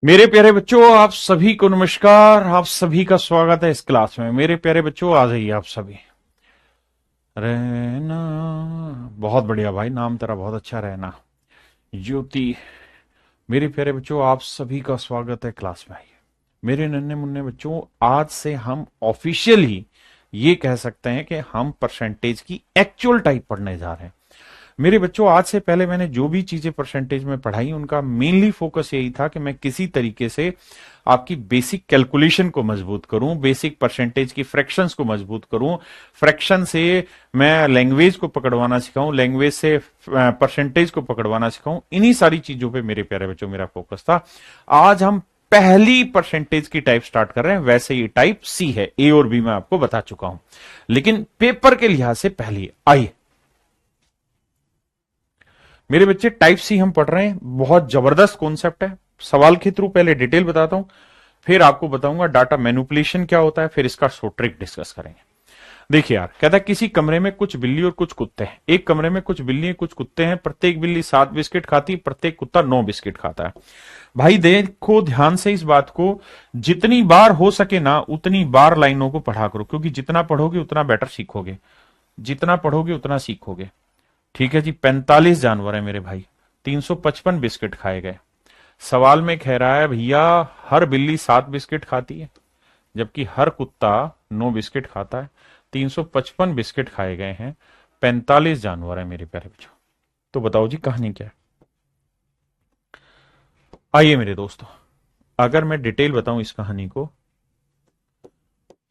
मेरे प्यारे बच्चों, आप सभी को नमस्कार। आप सभी का स्वागत है इस क्लास में। मेरे प्यारे बच्चों, आ जाइए आप सभी। रहना, बहुत बढ़िया भाई, नाम तेरा बहुत अच्छा। रहना, ज्योति। मेरे प्यारे बच्चों, आप सभी का स्वागत है क्लास में। आइए मेरे नन्हे मुन्ने बच्चों, आज से हम ऑफिशियली ये कह सकते हैं कि हम परसेंटेज की एक्चुअल टाइप पढ़ने जा रहे हैं। मेरे बच्चों, आज से पहले मैंने जो भी चीजें परसेंटेज में पढ़ाई, उनका मेनली फोकस यही था कि मैं किसी तरीके से आपकी बेसिक कैलकुलेशन को मजबूत करूं, बेसिक परसेंटेज की फ्रैक्शंस को मजबूत करूं, फ्रैक्शन से मैं लैंग्वेज को पकड़वाना सिखाऊं, लैंग्वेज से परसेंटेज को पकड़वाना सिखाऊं। इन्हीं सारी चीजों पे मेरे प्यारे बच्चों मेरा फोकस था। आज हम पहली परसेंटेज की टाइप स्टार्ट कर रहे हैं। वैसे ये टाइप सी है, ए और बी मैं आपको बता चुका हूं, लेकिन पेपर के लिहाज से पहली। आइए मेरे बच्चे, टाइप सी हम पढ़ रहे हैं। बहुत जबरदस्त कॉन्सेप्ट है। सवाल के थ्रू पहले डिटेल बताता हूं, फिर आपको बताऊंगा डाटा मैनिपुलेशन क्या होता है, फिर इसका शॉर्ट ट्रिक डिस्कस करेंगे। देखिए यार, कहता है किसी कमरे में कुछ बिल्ली और कुछ कुत्ते हैं। एक कमरे में कुछ बिल्ली और कुछ कुत्ते हैं। प्रत्येक बिल्ली 7 बिस्किट खाती, प्रत्येक कुत्ता 9 बिस्किट खाता है। भाई देखो ध्यान से इस बात को, जितनी बार हो सके ना उतनी बार लाइनों को पढ़ा करो, क्योंकि जितना पढ़ोगे उतना बेटर सीखोगे, जितना पढ़ोगे उतना सीखोगे। ठीक है जी, 45 जानवर है मेरे भाई, 355 बिस्किट खाए गए। सवाल में कह रहा है भैया हर बिल्ली 7 बिस्किट खाती है, जबकि हर कुत्ता 9 बिस्किट खाता है। 355 बिस्किट खाए गए हैं, 45 जानवर है मेरे प्यारे बच्चों। तो बताओ जी कहानी क्या है। आइए मेरे दोस्तों, अगर मैं डिटेल बताऊं इस कहानी को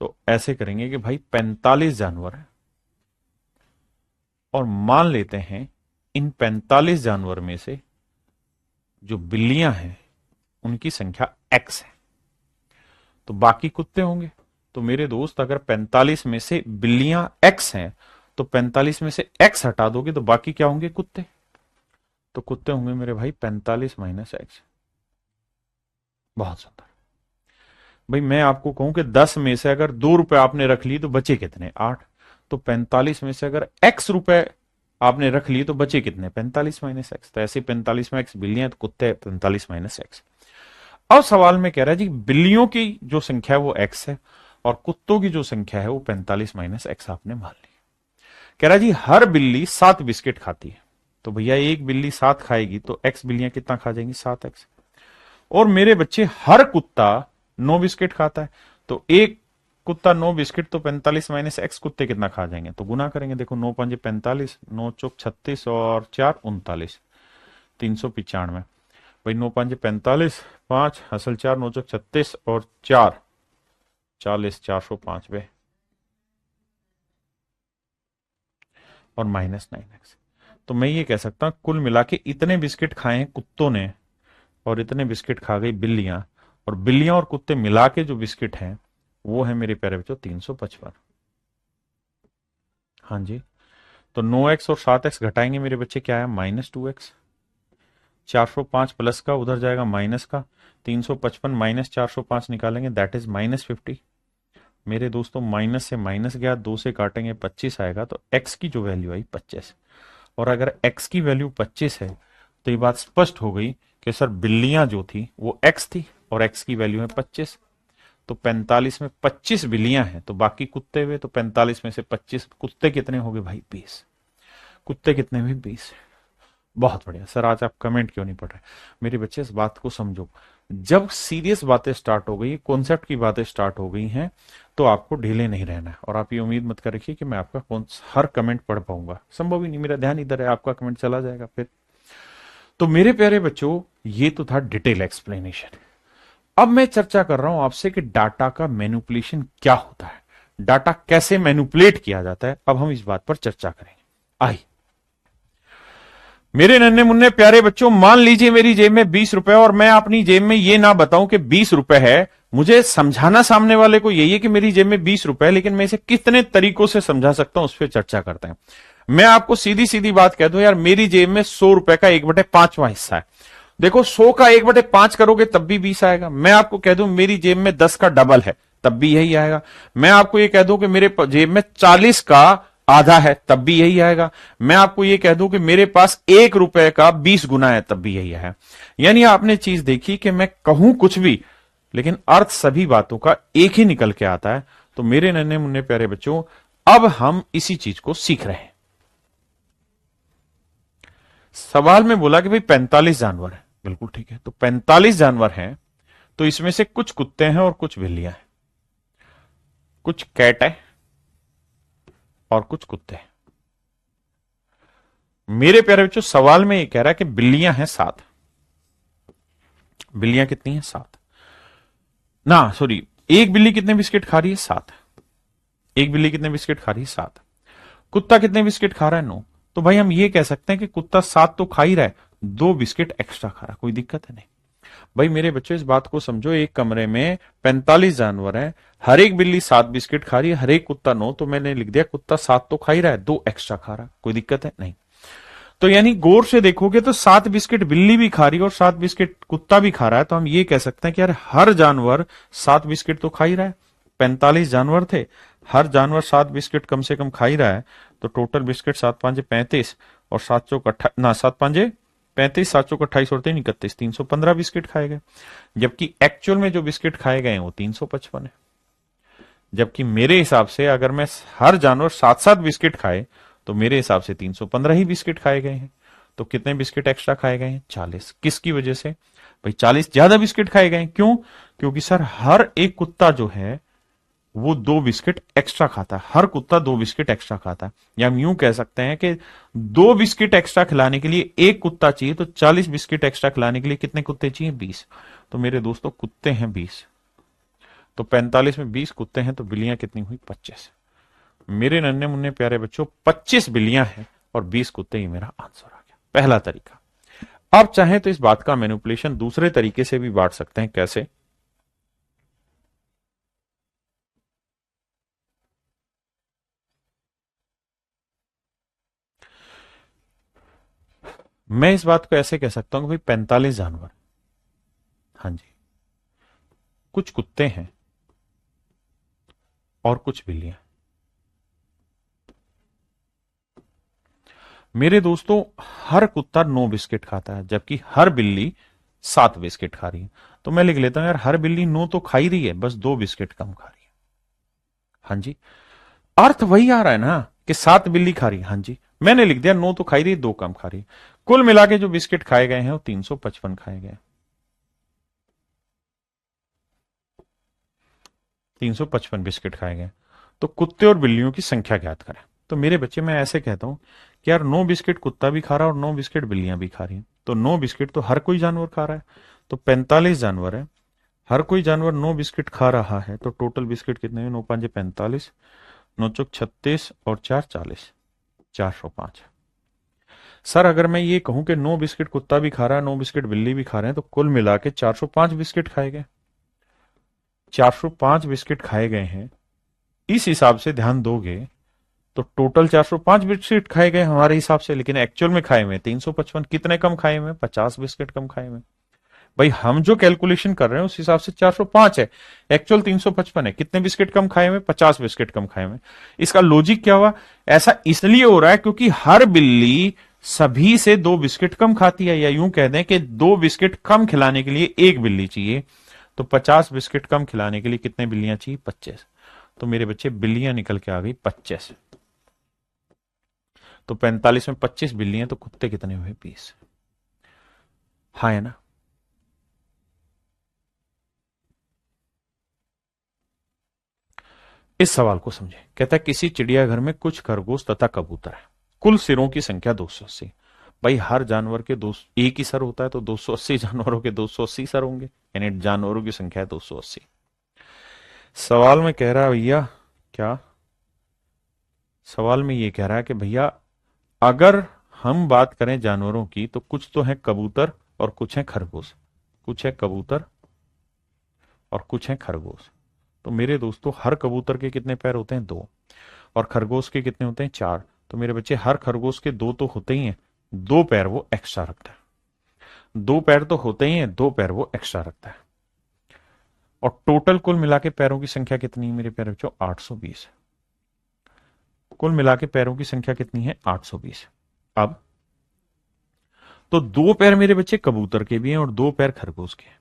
तो ऐसे करेंगे कि भाई 45 जानवर है, और मान लेते हैं इन 45 जानवर में से जो बिल्लियां हैं उनकी संख्या एक्स है, तो बाकी कुत्ते होंगे। तो मेरे दोस्त, अगर 45 में से बिल्लियां एक्स हैं तो 45 में से एक्स हटा दोगे तो बाकी क्या होंगे? कुत्ते। तो कुत्ते होंगे मेरे भाई 45 माइनस एक्स। बहुत सुंदर। भाई मैं आपको कहूं कि 10 में से अगर 2 रुपए आपने रख ली तो बचे कितने? 8। तो 45 में से अगर एक्स रुपए आपने रख लिए तो बचे कितने? 45 माइनस एक्स। तो ऐसे 45 में एक्स बिल्लियां, तो कुत्ते 45 माइनस एक्स। अब सवाल में कह रहा है जी बिल्लियों की जो संख्या है वो एक्स है, और कुत्तों की जो संख्या है वो 45 माइनस एक्स आपने मान ली। कह रहा है जी हर बिल्ली 7 बिस्किट खाती है। तो भैया एक बिल्ली 7 खाएगी तो एक्स बिल्लियां कितना खा जाएंगी? 7 एक्स। और मेरे बच्चे हर कुत्ता 9 बिस्किट खाता है, तो एक कुत्ता 9 बिस्किट, तो 45 माइनस एक्स कुत्ते कितना खा जाएंगे? तो गुना करेंगे। देखो 9 पंजे 45, 9 चौक 36 और 4 39, 395। भाई 9 पंजे 45, 5 असल 4, 9 चौक 36 और 4 40, 405 वे, और माइनस 9x। तो मैं ये कह सकता हूं कुल मिला के इतने बिस्किट खाए हैं कुत्तों ने, और इतने बिस्किट खा गई बिल्लियां, और बिल्लियां और कुत्ते मिला के जो बिस्किट हैं वो है मेरे प्यारे बच्चों 355। हाँ जी, तो 9x और 7x घटाएंगे मेरे बच्चे, क्या है? -2x। 405 प्लस का उधर जाएगा माइनस का, 355 माइनस 405 निकालेंगे, दैट इज -50। मेरे दोस्तों माइनस से माइनस गया, 2 से काटेंगे 25 आएगा, तो x की जो वैल्यू आई 25। और अगर x की वैल्यू 25 है तो ये बात स्पष्ट हो गई कि सर बिल्लियां जो थी वो x थी, और x की वैल्यू है 25। तो 45 में 25 बिल्लियां हैं तो बाकी कुत्ते हुए, तो 45 में से 25 कुत्ते कितने हो गए भाई? 20। कुत्ते कितने हुए? 20। बहुत बढ़िया सर, आज आप कमेंट क्यों नहीं पढ़ रहे? मेरे बच्चे इस बात को समझो, जब सीरियस बातें स्टार्ट हो गई, कॉन्सेप्ट की बातें स्टार्ट हो गई हैं, तो आपको ढीले नहीं रहना है। और आप ये उम्मीद मत कर रखिए कि मैं आपका हर कमेंट पढ़ पाऊंगा, संभव ही नहीं। मेरा ध्यान इधर है, आपका कमेंट चला जाएगा फिर। तो मेरे प्यारे बच्चों, ये तो था डिटेल एक्सप्लेनेशन। अब मैं चर्चा कर रहा हूं आपसे कि डाटा का मैनिपुलेशन क्या होता है, डाटा कैसे मैनिपुलेट किया जाता है। अब हम इस बात पर चर्चा करेंगे। आई मेरे नन्हे मुन्ने प्यारे बच्चों, मान लीजिए मेरी जेब में 20 रुपए, और मैं अपनी जेब में ये ना बताऊं कि 20 रुपए है। मुझे समझाना सामने वाले को यही है कि मेरी जेब में 20 रुपए है, लेकिन मैं इसे कितने तरीकों से समझा सकता हूं उस पर चर्चा करते हैं। मैं आपको सीधी सीधी बात कह दूं यार, मेरी जेब में 100 रुपए का 1/5वां हिस्सा है। देखो 100 का 1/5 करोगे तब भी 20 आएगा। मैं आपको कह दूं मेरी जेब में 10 का डबल है, तब भी यही आएगा। मैं आपको ये कह दूं कि मेरे जेब में 40 का आधा है तब भी यही आएगा। मैं आपको ये कह दूं कि मेरे पास 1 रुपए का 20 गुना है तब भी यही है। यानी आपने चीज देखी कि मैं कहूं कुछ भी लेकिन अर्थ सभी बातों का एक ही निकल के आता है। तो मेरे नन्हे मुन्ने प्यारे बच्चों, अब हम इसी चीज को सीख रहे हैं। सवाल में बोला कि भाई 45 जानवर है, बिल्कुल ठीक है। तो 45 जानवर हैं, तो इसमें से कुछ कुत्ते हैं और कुछ बिल्लियां हैं, कुछ कैट है और कुछ कुत्ते हैं। मेरे प्यारे बच्चों, सवाल में ये कह रहा है कि बिल्लियां हैं 7। बिल्लियां कितनी हैं? 7 ना, सॉरी, एक बिल्ली कितने बिस्किट खा रही है? 7। एक बिल्ली कितने बिस्किट खा रही है? 7। कुत्ता कितने बिस्किट खा रहा है? 9। तो भाई हम ये कह सकते हैं कि कुत्ता 7 तो खा ही रहा है, 2 बिस्किट एक्स्ट्रा खा रहा है, कोई दिक्कत है नहीं। भाई मेरे बच्चों, इस बात को समझो, एक कमरे में 45 जानवर हैं, हर एक बिल्ली 7 बिस्किट खा रही है, हर एक कुत्ता 9, तो मैंने लिख दिया कुत्ता 7 तो खा ही रहा है, 2 एक्स्ट्रा खा रहा है, कोई दिक्कत है नहीं। तो यानी गौर से देखोगे तो 7 बिस्किट बिल्ली भी खा रही है और 7 बिस्किट कुत्ता भी खा रहा है, तो हम ये कह सकते हैं कि यार हर जानवर 7 बिस्किट तो खा ही रहा है। 45 जानवर थे, हर जानवर 7 बिस्किट कम से कम खा ही रहा है, तो टोटल बिस्किट 7 5 35 और 7 चौक 7 5 35, 7 चौक 28 और 3 31, 315 बिस्किट खाए गए। जबकि एक्चुअल में जो बिस्किट खाए गए हैं वो 355 है। जबकि मेरे हिसाब से अगर मैं हर जानवर 7 7 बिस्किट खाए तो मेरे हिसाब से 315 ही बिस्किट खाए गए हैं। तो कितने बिस्किट एक्स्ट्रा खाए गए हैं? 40। किसकी वजह से? भाई 40 ज्यादा बिस्किट खाए गए। क्यों? क्योंकि सर हर एक कुत्ता जो है वो 2 बिस्किट एक्स्ट्रा खाता है, हर कुत्ता 2 बिस्किट एक्स्ट्रा खाता है। या हम यूं कह सकते हैं कि 2 बिस्किट एक्स्ट्रा खिलाने के लिए एक कुत्ता चाहिए, तो 40 बिस्किट एक्स्ट्रा खिलाने के लिए कितने कुत्ते चाहिए? 20। तो मेरे दोस्तों कुत्ते हैं 20, तो 45 में 20 कुत्ते हैं, तो बिल्लियां कितनी हुई? 25। मेरे नन्हे मुन्ने प्यारे बच्चों, 25 बिल्लियां हैं और 20 कुत्ते, ही मेरा आंसर आ गया, पहला तरीका। आप चाहें तो इस बात का मैनिपुलेशन दूसरे तरीके से भी बांट सकते हैं। कैसे? मैं इस बात को ऐसे कह सकता हूं कि भाई 45 जानवर, हाँ जी, कुछ कुत्ते हैं और कुछ बिल्लियां। मेरे दोस्तों, हर कुत्ता 9 बिस्किट खाता है, जबकि हर बिल्ली 7 बिस्किट खा रही है। तो मैं लिख लेता हूं यार, हर बिल्ली 9 तो खा ही रही है, बस 2 बिस्किट कम खा रही है। हाँ जी, अर्थ वही आ रहा है ना कि 7 बिल्ली खा रही है। हाँ जी, मैंने लिख दिया 9 तो खा ही रही है, 2 कम खा रही है। कुल मिला के जो बिस्किट खाए गए हैं वो 355 खाए गए। 355 बिस्किट खाए गए। तो कुत्ते और बिल्लियों की संख्या ज्ञात करें। तो मेरे बच्चे, मैं ऐसे कहता हूं कि यार 9 बिस्किट कुत्ता भी खा रहा है और 9 बिस्किट बिल्लियां भी खा रही हैं, तो 9 बिस्किट तो हर कोई जानवर खा रहा है। तो 45 जानवर है, हर कोई जानवर 9 बिस्किट खा रहा है, तो टोटल बिस्किट कितने हैं? 9 5 45, 9 चौक 36 और 4 40, 405। सर अगर मैं ये कहूं कि 9 बिस्किट कुत्ता भी खा रहा है, 9 बिस्किट बिल्ली भी खा रहे हैं, तो कुल मिला के 405 बिस्किट खाए गए। 405 बिस्किट खाए गए हैं। इस हिसाब से ध्यान दोगे तो टोटल 405 बिस्किट खाए गए हमारे हिसाब से, लेकिन एक्चुअल में खाए हुए 355। कितने कम खाए हुए? 50 बिस्किट कम खाए हुए। भाई हम जो कैलकुलेशन कर रहे हैं उस हिसाब से 405 है, एक्चुअल 355 है। कितने बिस्किट कम खाए हुए? 50 बिस्किट कम खाए हुए। इसका लॉजिक क्या हुआ? ऐसा इसलिए हो रहा है क्योंकि हर बिल्ली सभी से 2 बिस्किट कम खाती है, या यूं कह दें कि 2 बिस्किट कम खिलाने के लिए एक बिल्ली चाहिए। तो 50 बिस्किट कम खिलाने के लिए कितने बिल्लियां चाहिए? 25। तो मेरे बच्चे, बिल्लियां निकल के आ गई 25। तो 45 में 25 बिल्लियां, तो कुत्ते कितने हुए? 20। हाँ है ना? इस सवाल को समझे। कहता है किसी चिड़ियाघर में कुछ खरगोश तथा कबूतर है, कुल सिरों की संख्या 280। भाई हर जानवर के दो एक ही सर होता है, तो 280 जानवरों के 280 सर होंगे, यानी जानवरों की संख्या है 280। सवाल में कह रहा है भैया, क्या सवाल में ये कह रहा है कि भैया अगर हम बात करें जानवरों की, तो कुछ तो है कबूतर और कुछ है खरगोश, कुछ है कबूतर और कुछ है खरगोश। तो मेरे दोस्तों, हर कबूतर के कितने पैर होते हैं? 2। और खरगोश के कितने होते हैं? 4। तो मेरे बच्चे, हर खरगोश के 2 तो होते ही हैं, 2 पैर वो एक्स्ट्रा रखता है। 2 पैर तो होते ही हैं, 2 पैर वो एक्स्ट्रा रखता है। और टोटल कुल मिला के पैरों की संख्या कितनी है मेरे प्यारे बच्चों? 820। कुल मिला के पैरों की संख्या कितनी है? 820। अब तो 2 पैर मेरे बच्चे कबूतर के भी हैं और 2 पैर खरगोश के हैं।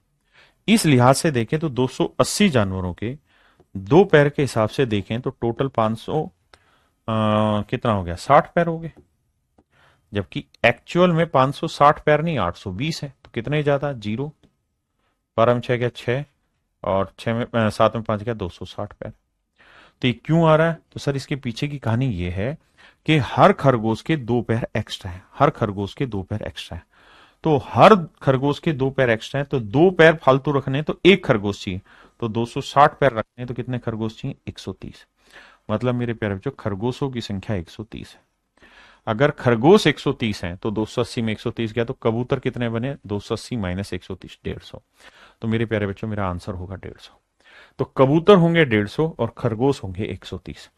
इस लिहाज से देखें तो 280 जानवरों के 2 पैर के हिसाब से देखें तो टोटल 500 कितना हो गया? 60 पैर हो गए। जबकि एक्चुअल में 560 पैर नहीं 820 है। तो कितने ज्यादा? 0। 12 में 6 गया 6 और 6 में 7 में 5 गया 260 पैर। तो ये क्यों आ रहा है? तो सर इसके पीछे की कहानी ये है कि हर खरगोश के 2 पैर एक्स्ट्रा है। हर खरगोश के 2 पैर एक्स्ट्रा है। तो हर खरगोश के 2 पैर एक्स्ट्रा है तो 2 पैर फालतू रखने तो 1 खरगोश चाहिए। तो 260 पैर रखने तो कितने खरगोश चाहिए? 130। मतलब मेरे प्यारे बच्चों खरगोशों की संख्या 130 है। अगर खरगोश 130 है तो 280 में 130 गया तो कबूतर कितने बने? 280 माइनस 130 150। तो मेरे प्यारे बच्चों मेरा आंसर होगा 150। तो कबूतर होंगे 150 और खरगोश होंगे 130।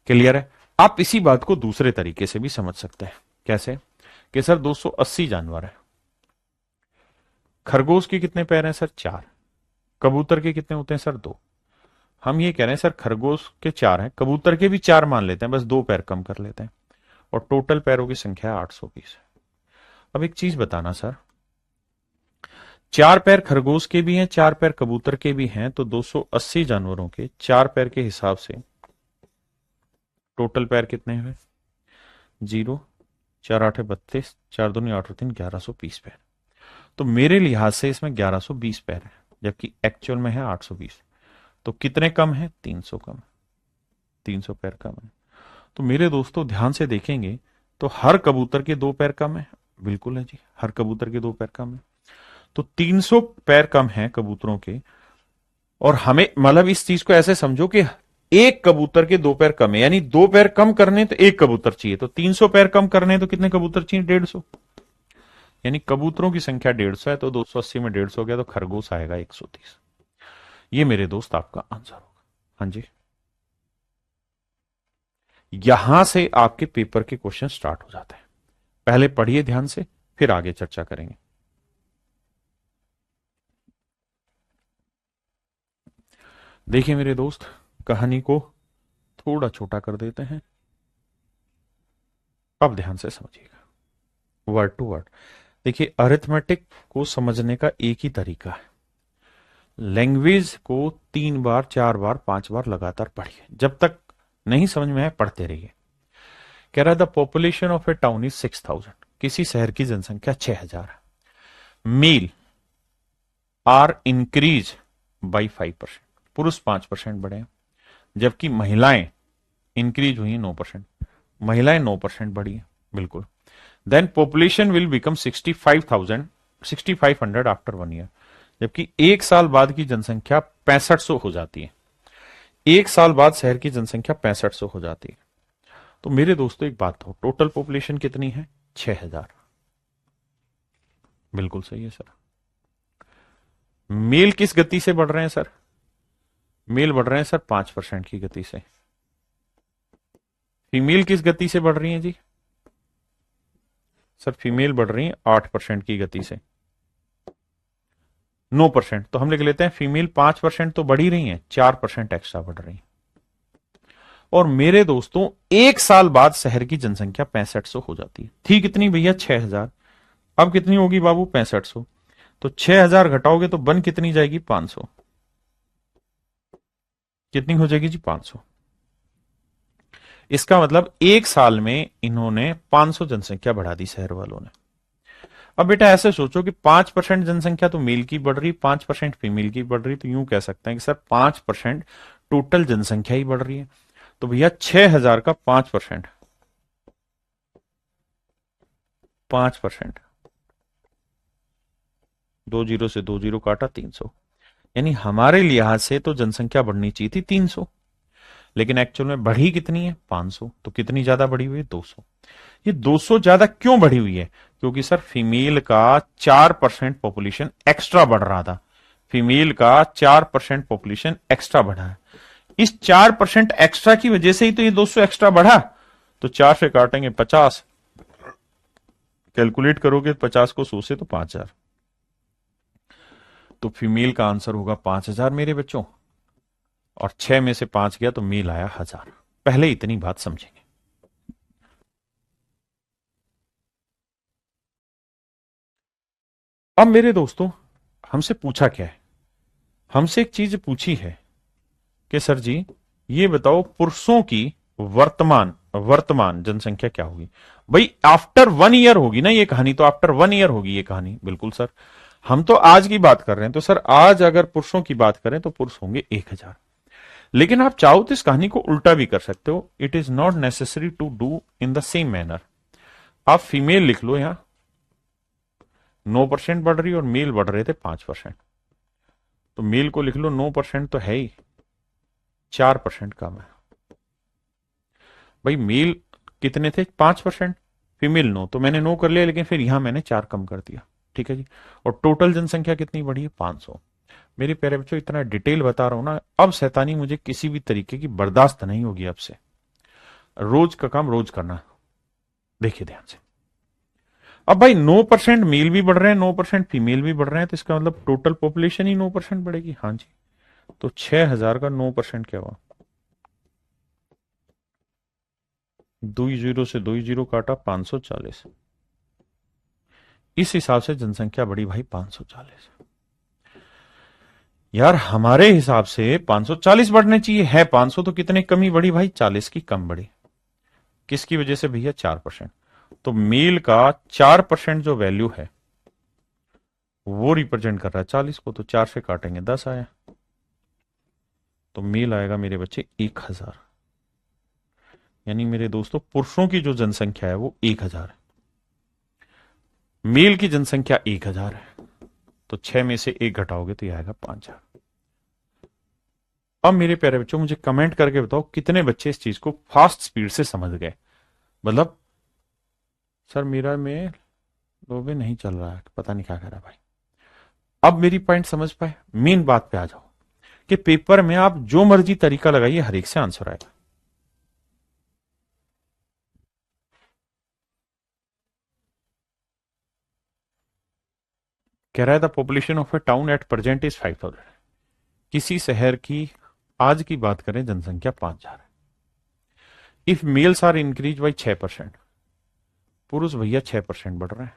क्लियर है? आप इसी बात को दूसरे तरीके से भी समझ सकते हैं। कैसे? कि सर 280 जानवर है, खरगोश के कितने पैर हैं सर? 4। कबूतर के कितने होते हैं सर? 2। हम ये कह रहे हैं सर खरगोश के 4 हैं, कबूतर के भी 4 मान लेते हैं, बस 2 पैर कम कर लेते हैं और टोटल पैरों की संख्या 820 है। अब एक चीज बताना सर, 4 पैर खरगोश के भी हैं 4 पैर कबूतर के भी हैं, तो 280 जानवरों के 4 पैर के हिसाब से टोटल पैर कितने हुए? 0। 4 8 32, 4 2 8 3 1120 पैर। तो मेरे लिहाज से इसमें 1120 पैर है जबकि एक्चुअल में है 820। तो कितने कम है? 300 कम, 300 पैर कम है। तो मेरे दोस्तों ध्यान से देखेंगे तो हर कबूतर के 2 पैर कम है। बिल्कुल है जी, हर कबूतर के 2 पैर कम है। तो 300 पैर कम है कबूतरों के। और हमें मतलब इस चीज को ऐसे समझो कि एक कबूतर के 2 पैर कम है, यानी 2 पैर कम करने तो 1 कबूतर चाहिए। तो 300 पैर कम करने तो कितने कबूतर चाहिए? 150। यानी कबूतरों की संख्या 150 है तो 280 में 150 हो गया तो खरगोश आएगा 130। ये मेरे दोस्त आपका आंसर होगा। हाँ जी, यहां से आपके पेपर के क्वेश्चन स्टार्ट हो जाते हैं। पहले पढ़िए ध्यान से, फिर आगे चर्चा करेंगे। देखिए मेरे दोस्त, कहानी को थोड़ा छोटा कर देते हैं। अब ध्यान से समझिएगा वर्ड टू वर्ड। देखिए अरिथमेटिक को समझने का एक ही तरीका है, लैंग्वेज को 3 बार 4 बार 5 बार लगातार पढ़िए, जब तक नहीं समझ में आए पढ़ते रहिए। कह रहा the population of A town is 6000, किसी शहर की जनसंख्या 6000 है। मेल आर इंक्रीज बाई 5%, पुरुष 5% बढ़े हैं, जबकि महिलाएं इंक्रीज हुई 9%, महिलाएं 9% बढ़ी है। बिल्कुल। Then population will become 6500 after 1 year, जबकि 1 साल बाद की जनसंख्या 6500 हो जाती है। 1 साल बाद शहर की जनसंख्या 6500 हो जाती है। तो मेरे दोस्तों एक बात हो, टोटल पॉपुलेशन कितनी है? 6000। बिल्कुल सही है सर। मेल किस गति से बढ़ रहे हैं सर? मेल बढ़ रहे हैं सर 5% की गति से। फीमेल किस गति से बढ़ रही है जी? सर फीमेल बढ़ रही है 8% की गति से। 9%, तो हम लिख लेते हैं फीमेल 5% तो बढ़ ही रही है, 4% एक्स्ट्रा बढ़ रही है। और मेरे दोस्तों 1 साल बाद शहर की जनसंख्या 6500 हो जाती है। थी कितनी भैया? 6000। अब कितनी होगी बाबू? 6500। तो 6000 घटाओगे तो बन कितनी जाएगी? 500। कितनी हो जाएगी जी? 500। इसका मतलब 1 साल में इन्होंने 500 जनसंख्या बढ़ा दी शहर वालों ने। अब बेटा ऐसे सोचो कि 5% जनसंख्या तो मेल की बढ़ रही, 5% फीमेल की बढ़ रही, तो यूं कह सकते हैं कि सर 5% टोटल जनसंख्या ही बढ़ रही है। तो भैया 6000 का 5%, 5%, 2 जीरो से 2 जीरो काटा 300, यानी हमारे लिहाज से तो जनसंख्या बढ़नी चाहिए थी 300, लेकिन एक्चुअल में बढ़ी कितनी है? 500। तो कितनी ज्यादा बढ़ी हुई है? 200। ये 200 ज्यादा क्यों बढ़ी हुई है? क्योंकि सर फीमेल का 4% पॉपुलेशन एक्स्ट्रा बढ़ रहा था। फीमेल का 4% पॉपुलेशन एक्स्ट्रा बढ़ा है। इस 4% एक्स्ट्रा की वजह से ही तो ये 200 एक्स्ट्रा बढ़ा। तो 4 से काटेंगे 50, कैलकुलेट करोगे 50 को 100 से तो 5000। तो फीमेल का आंसर होगा 5000 मेरे बच्चों, और 6 में से 5 गया तो मेल आया 1000। पहले इतनी बात समझेंगे। अब मेरे दोस्तों, हमसे पूछा क्या है? हमसे एक चीज पूछी है कि सर जी ये बताओ पुरुषों की वर्तमान वर्तमान जनसंख्या क्या होगी। भाई आफ्टर 1 ईयर होगी ना ये कहानी, तो आफ्टर 1 ईयर होगी ये कहानी। बिल्कुल सर, हम तो आज की बात कर रहे हैं, तो सर आज अगर पुरुषों की बात करें तो पुरुष होंगे 1,000। लेकिन आप चाहो तो इस कहानी को उल्टा भी कर सकते हो। It is not necessary to do in the same manner. आप फीमेल लिख लो यहां, 9% बढ़ रही और मेल बढ़ रहे थे 5%। तो मेल को लिख लो 9% तो है ही, 4% कम है। भाई मेल कितने थे? 5%, फीमेल 9, तो मैंने 9 कर लिया, लेकिन फिर यहां मैंने 4 कम कर दिया। ठीक है जी। और टोटल जनसंख्या कितनी बढ़ी है? 500। मेरे प्यारे बच्चों, इतना डिटेल बता रहा हूं ना, अब शैतानी मुझे किसी भी तरीके की बर्दाश्त नहीं होगी अब से। रोज का काम रोज करना। देखिए ध्यान से। अब भाई 9% मेल भी बढ़ रहे हैं, 9% फीमेल भी बढ़ रहे हैं, तो इसका मतलब टोटल पॉपुलेशन ही 9% बढ़ेगी। हाँ जी। तो 6,000 का 9% क्या हुआ? 2 जीरो से 2 जीरो काटा, 540। इस हिसाब से जनसंख्या बढ़ी भाई 540। यार हमारे हिसाब से 540 बढ़ने चाहिए, है 500, तो कितने कमी बढ़ी भाई? 40 की कम बढ़ी। किसकी वजह से भैया? 4%। तो मेल का 4% जो वैल्यू है वो रिप्रेजेंट कर रहा है 40 को, तो 4 से काटेंगे 10 आया। तो मेल आएगा मेरे बच्चे 1,000। यानी मेरे दोस्तों पुरुषों की जो जनसंख्या है वो 1,000 है, मेल की जनसंख्या 1,000 है। तो 6 में से 1 घटाओगे तो यह आएगा 5,000। अब मेरे प्यारे बच्चों मुझे कमेंट करके बताओ कितने बच्चे इस चीज को फास्ट स्पीड से समझ गए। मतलब सर मेरा में लोगे नहीं चल रहा है, पता नहीं क्या कर रहा है भाई। अब मेरी पॉइंट समझ पाए? मेन बात पे आ जाओ कि पेपर में आप जो मर्जी तरीका लगाइए, हर एक से आंसर आएगा। कह रहा है the population of A town at present is 5,000। किसी शहर की आज की बात करें जनसंख्या 5,000 है। If males are increase by 6%, पुरुष भैया 6% बढ़ रहे हैं,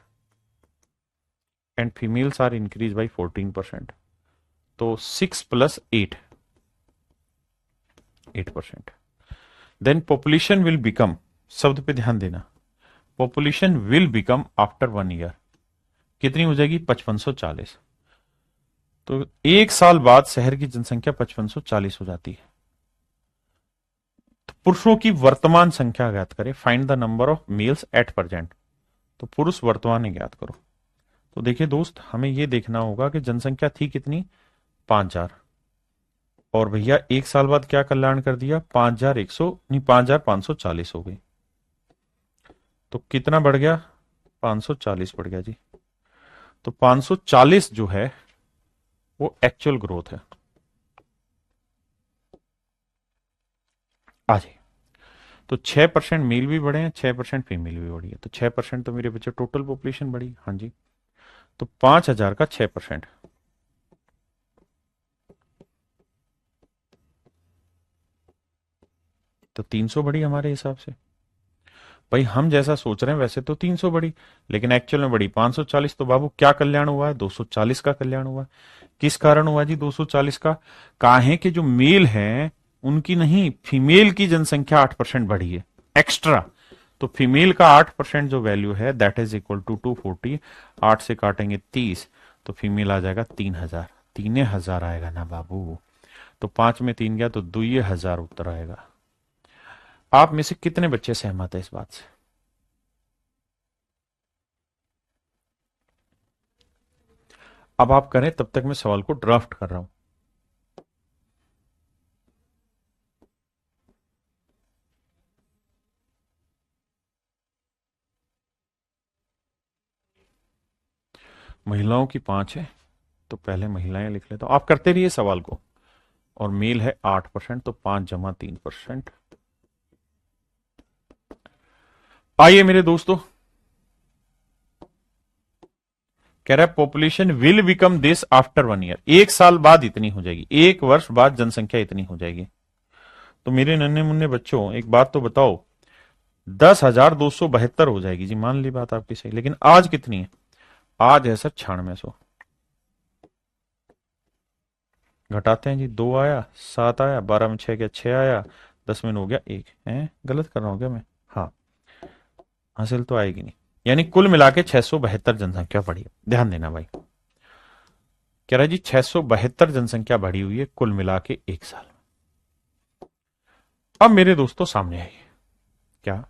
and females are increase by 14%। तो 6 plus 8, 8%। Then population will become, शब्द पे ध्यान देना, population will become after 1 year कितनी हो जाएगी? 5540। तो 1 साल बाद शहर की जनसंख्या 5540 हो जाती है। तो पुरुषों की वर्तमान संख्या ज्ञात करें, find the number of males at present. तो पुरुष वर्तमान में ज्ञात करो। तो देखिए दोस्त, हमें यह देखना होगा कि जनसंख्या थी कितनी? 5,000। और भैया 1 साल बाद क्या कल्याण कर दिया? 5,100 नहीं, 5,540 हो गई। तो कितना बढ़ गया? 540 बढ़ गया जी। तो 540 जो है वो एक्चुअल ग्रोथ है। आ जाइए। तो 6% मेल भी बढ़े हैं, 6% फीमेल भी बढ़ी है। तो 6% तो मेरे बच्चे टोटल पॉपुलेशन बढ़ी। हाँ जी। तो 5,000 का 6%, तो 300 बढ़ी हमारे हिसाब से। भाई हम जैसा सोच रहे हैं वैसे तो 300 बढ़ी, लेकिन एक्चुअल में बढ़ी 540। तो बाबू क्या कल्याण हुआ है? 240 का कल्याण हुआ है। किस कारण हुआ जी 240 का? काहे के जो मेल हैं उनकी नहीं, फीमेल की जनसंख्या 8% बढ़ी है एक्स्ट्रा। तो फीमेल का 8% जो वैल्यू है दैट इज इक्वल टू 240। 8 से काटेंगे 30, तो फीमेल आ जाएगा 3,000। 3,000 आएगा ना बाबू। तो 5 में 3 गया तो 2,000 उत्तर आएगा। आप में से कितने बच्चे सहमत है इस बात से? अब आप करें, तब तक मैं सवाल को ड्राफ्ट कर रहा हूं। महिलाओं की 5 है, तो पहले महिलाएं लिख लेता हूं, आप करते रहिए सवाल को। और मेल है 8%, तो 5 जमा 3%। आइए मेरे दोस्तों, कह रहा है population will become this after 1 year. 1 साल बाद इतनी हो जाएगी, 1 वर्ष बाद जनसंख्या इतनी हो जाएगी। तो मेरे नन्हे मुन्ने बच्चों एक बात तो बताओ, 10,272 हो जाएगी जी, मान ली बात आपकी सही, लेकिन आज कितनी है? आज है सर 9600। घटाते हैं जी, 2 आया, 7 आया, 12 में 6 गया, 6 आया, 10 में 9 गया, 1 है। गलत कर रहा हूं क्या मैं? हाँ, हासिल तो आएगी नहीं। यानी कुल मिला के 672 जनसंख्या बढ़ी। ध्यान देना भाई, कह रहा है जी 672 जनसंख्या बढ़ी हुई है कुल मिला के 1 साल में। अब मेरे दोस्तों सामने आई क्या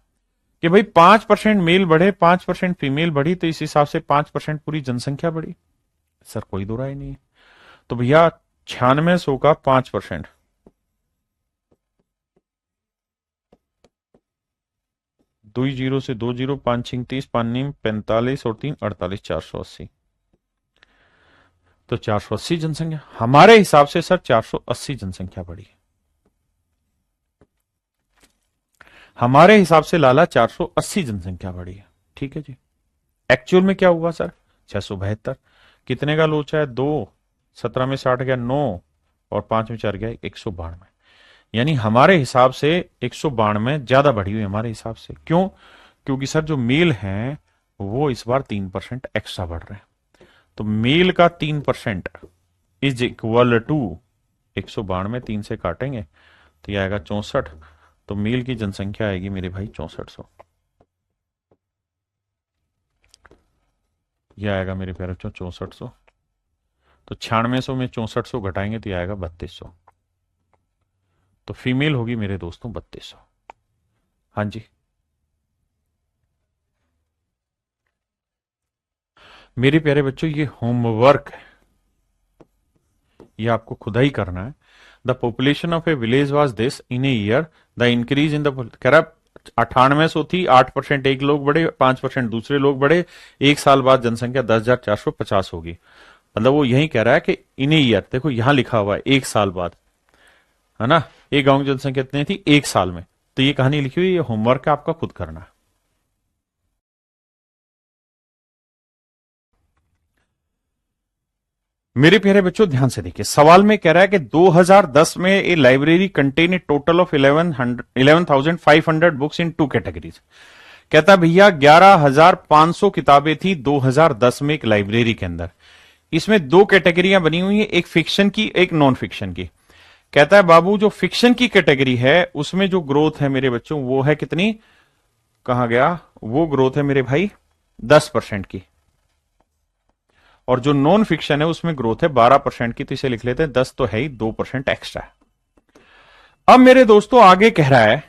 कि भाई 5% मेल बढ़े, 5% फीमेल बढ़ी, तो इस हिसाब से 5% पूरी जनसंख्या बढ़ी। सर कोई दो राय नहीं है। तो भैया 9600 का 5%, 2 जीरो से 2 जीरो, 5 छिंग 30, 5 नीम 45 और 3 48, 480। तो 480 जनसंख्या हमारे हिसाब से सर 480 जनसंख्या बढ़ी। हमारे हिसाब से लाला 480 जनसंख्या बढ़ी है। ठीक है जी। एक्चुअल में क्या हुआ सर? 672। कितने का लोचा है? 2, 17 में 60 गया 9, और 5 में 4 गया 192। यानी हमारे हिसाब से 192 ज्यादा बढ़ी हुई हमारे हिसाब से। क्यों? क्योंकि सर जो मेल हैं वो इस बार 3% एक्स्ट्रा बढ़ रहे हैं। तो मेल का 3% इज इक्वल टू 192, 3 से काटेंगे तो यह आएगा 64। तो मेल की जनसंख्या आएगी मेरे भाई 6400। यह आएगा मेरे प्यारे बच्चों 6400। तो 9600 में 6400 घटाएंगे तो यह आएगा 3200। तो फीमेल होगी मेरे दोस्तों 3200। हाँ जी, मेरे प्यारे बच्चों ये होमवर्क है, ये आपको खुद ही करना है। The population of A village was this in a year, the increase in the, कह रहा 9800 थी, 8% एक लोग बढ़े, 5% दूसरे लोग बढ़े, 1 साल बाद जनसंख्या 10,450 होगी। मतलब वो यही कह रहा है कि इन ए ईयर, देखो यहां लिखा हुआ है 1 साल बाद, है ना। एक गांव की जनसंख्या कितनी थी 1 साल में। तो ये कहानी लिखी हुई, ये होमवर्क है, आपका खुद करना है। मेरे प्यारे बच्चों ध्यान से देखिए, सवाल में कह रहा है कि 2010 में a library contain a total of 11,500 books in 2 categories. कहता भैया 11,500 किताबें थी 2010 में एक लाइब्रेरी के अंदर। इसमें 2 कैटेगरियां बनी हुई है, एक फिक्शन की, एक नॉन फिक्शन की। कहता है बाबू जो फिक्शन की कैटेगरी है उसमें जो ग्रोथ है मेरे बच्चों वो है कितनी, कहा गया, वो ग्रोथ है मेरे भाई 10% की। और जो नॉन फिक्शन है उसमें ग्रोथ है 12% की। तो इसे लिख लेते हैं 10 तो है ही, 2% एक्स्ट्रा है। अब मेरे दोस्तों आगे कह रहा है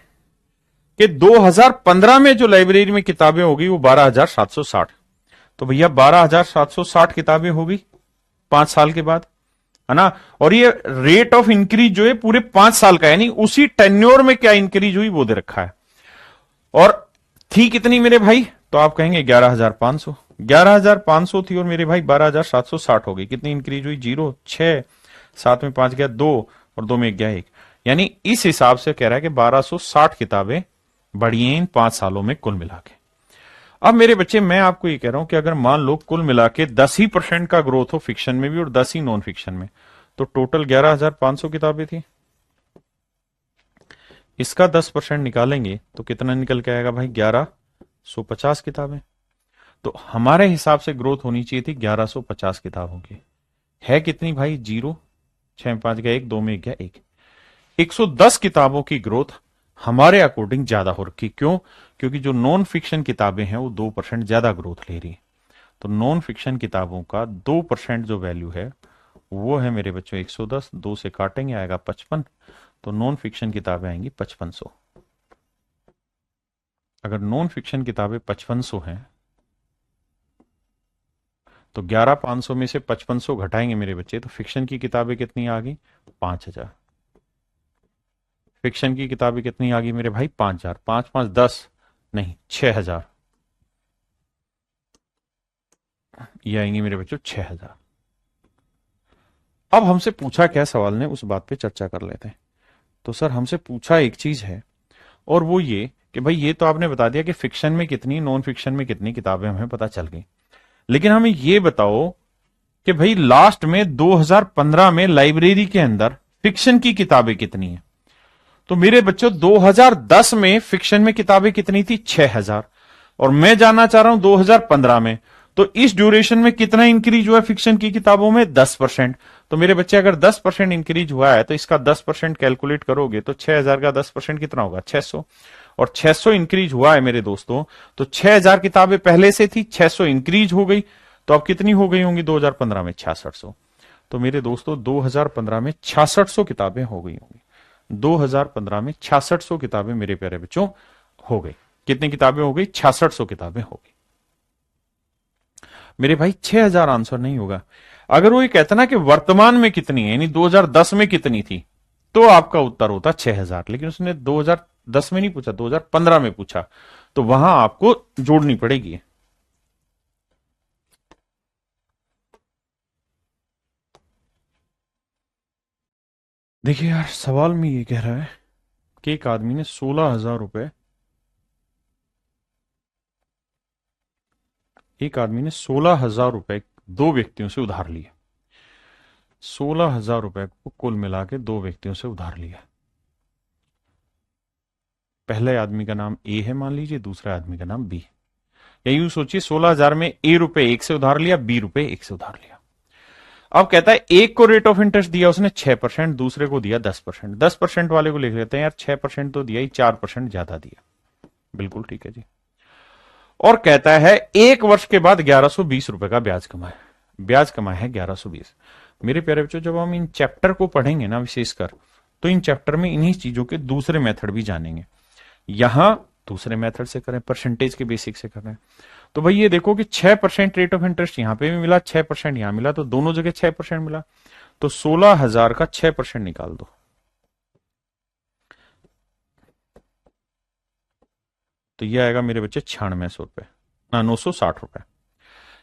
कि 2015 में जो लाइब्रेरी में किताबें होगी वो 12,760। तो भैया 12,760 किताबें होगी 5 साल के बाद, है ना। और ये रेट ऑफ इंक्रीज जो है पूरे 5 साल का, यानी उसी टेन्योर में क्या इंक्रीज हुई वो दे रखा है। और थी कितनी मेरे भाई? तो आप कहेंगे 11,500। 11,500 थी और मेरे भाई 12,760 हो गई। कितनी इंक्रीज हुई? 0, 6, 7 में 5 गया 2, और 2 में 1 गया 1। यानी इस हिसाब से कह रहा है कि 1260 किताबें बढ़ी हैं इन 5 सालों में कुल मिला के। अब मेरे बच्चे मैं आपको ये कह रहा हूं कि अगर मान लो कुल मिला के 10 ही % का ग्रोथ हो फिक्शन में भी और 10 ही नॉन फिक्शन में, तो टोटल 11,500 किताबें थी। इसका 10% निकालेंगे तो कितना निकल के आएगा भाई? 1150 किताबें। तो हमारे हिसाब से ग्रोथ होनी चाहिए थी 1150 किताबों की। है कितनी भाई? 0, 6 में 5 गया 1, 2 में 1 गया 1। 110 किताबों की ग्रोथ हमारे अकॉर्डिंग ज्यादा हो रखी। क्यों? क्योंकि जो नॉन फिक्शन किताबें हैं वो 2% ज्यादा ग्रोथ ले रही। तो नॉन फिक्शन किताबों का 2% जो वैल्यू है वो है मेरे बच्चों 110। 2 से काटेंगे आएगा 55। तो नॉन फिक्शन किताबें आएंगी 5500। अगर नॉन फिक्शन किताबें 5500 हैं तो 11,500 में से 5500 घटाएंगे मेरे बच्चे, तो फिक्शन की किताबें कितनी आ गई? 5,000। फिक्शन की किताबें कितनी आ गई मेरे भाई? 5,000। 5 5 10 नहीं 6,000। ये आएंगे मेरे बच्चों 6,000। अब हमसे पूछा क्या सवाल ने, उस बात पे चर्चा कर लेते हैं। तो सर हमसे पूछा एक चीज है, और वो ये कि भाई ये तो आपने बता दिया कि फिक्शन में कितनी, नॉन फिक्शन में कितनी किताबें हमें पता चल गई, लेकिन हमें ये बताओ कि भाई लास्ट में 2015 में लाइब्रेरी के अंदर फिक्शन की किताबें कितनी है। तो मेरे बच्चों 2010 में फिक्शन में किताबें कितनी थी? 6,000। और मैं जानना चाह रहा हूं 2015 में, तो इस ड्यूरेशन में कितना इंक्रीज हुआ फिक्शन की किताबों में? 10%। तो मेरे बच्चे अगर 10% इंक्रीज हुआ है तो इसका 10% कैलकुलेट करोगे तो 6000 का 10% कितना होगा? 600। और 600 इंक्रीज हुआ है मेरे दोस्तों, तो 6000 किताबें पहले से थी, 600 इंक्रीज हो गई, तो अब कितनी हो गई होंगी 2015 में? 6600। तो मेरे दोस्तों 2015 में 6600 किताबें हो गई होंगी। 2015 में 6600 किताबें मेरे प्यारे बच्चों हो गई। कितनी किताबें हो गई? 6600 किताबें हो गई। मेरे भाई 6000 आंसर नहीं होगा। अगर वो ये कहता ना कि वर्तमान में कितनी है, यानी 2010 में कितनी थी, तो आपका उत्तर होता 6000। लेकिन उसने 2010 में नहीं पूछा, 2015 में पूछा, तो वहां आपको जोड़नी पड़ेगी। देखिए यार, सवाल में ये कह रहा है कि एक आदमी ने 16,000 रुपए, एक आदमी ने 16,000 रुपए दो व्यक्तियों से उधार लिए। 16,000 रुपए को कुल मिला के दो व्यक्तियों से उधार लिया। पहले आदमी का नाम ए है मान लीजिए, दूसरे आदमी का नाम बी। या यूं सोचिए 16,000 में ए रुपए एक से उधार लिया, बी रुपए एक से उधार लिया। अब कहता है एक को रेट ऑफ इंटरेस्ट दिया उसने 6%, दूसरे को दिया 10%। 10% वाले को लिख लेते हैं यार, 6% तो दिया ही, 4% ज्यादा दिया। बिल्कुल ठीक है जी। और कहता है एक वर्ष के बाद 1120 रुपए का ब्याज कमाए। ब्याज कमाया है 1120। मेरे प्यारे बच्चों, जब हम इन चैप्टर को पढ़ेंगे ना विशेषकर, तो इन चैप्टर में इन्हीं चीजों के दूसरे मेथड भी जानेंगे। यहां दूसरे मेथड से करें, परसेंटेज के बेसिक से करें। तो भाई ये देखो कि 6% रेट ऑफ इंटरेस्ट यहां पे भी मिला, 6% यहां मिला, तो दोनों जगह 6% मिला। तो 16,000 का 6% निकाल दो, तो ये आएगा मेरे बच्चे 9600 रुपए, ना 960 रुपए।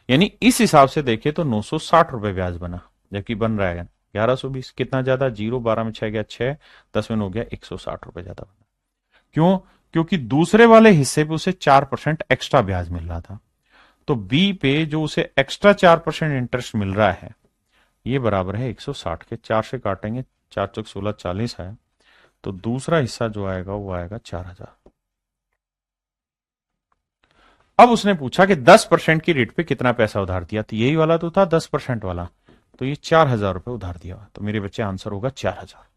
यानी इस हिसाब से देखे तो 960 रुपए ब्याज बना, जबकि बन रहा है 1120। कितना ज्यादा? 0, 12 में 6 गया 6, 10 में हो गया 160 रुपए ज्यादा बना। क्यों? क्योंकि दूसरे वाले हिस्से पे उसे 4% एक्स्ट्रा ब्याज मिल रहा था। तो बी पे जो उसे एक्स्ट्रा 4% इंटरेस्ट मिल रहा है, ये बराबर है 160 के। 4 से काटेंगे, 4 चौक 16, 40 है। तो दूसरा हिस्सा जो आएगा वो आएगा 4000। अब उसने पूछा कि 10% की रेट पे कितना पैसा उधार दिया, तो यही वाला तो था 10% वाला, तो ये 4000 रुपए उधार दिया। तो मेरे बच्चे आंसर होगा 4000।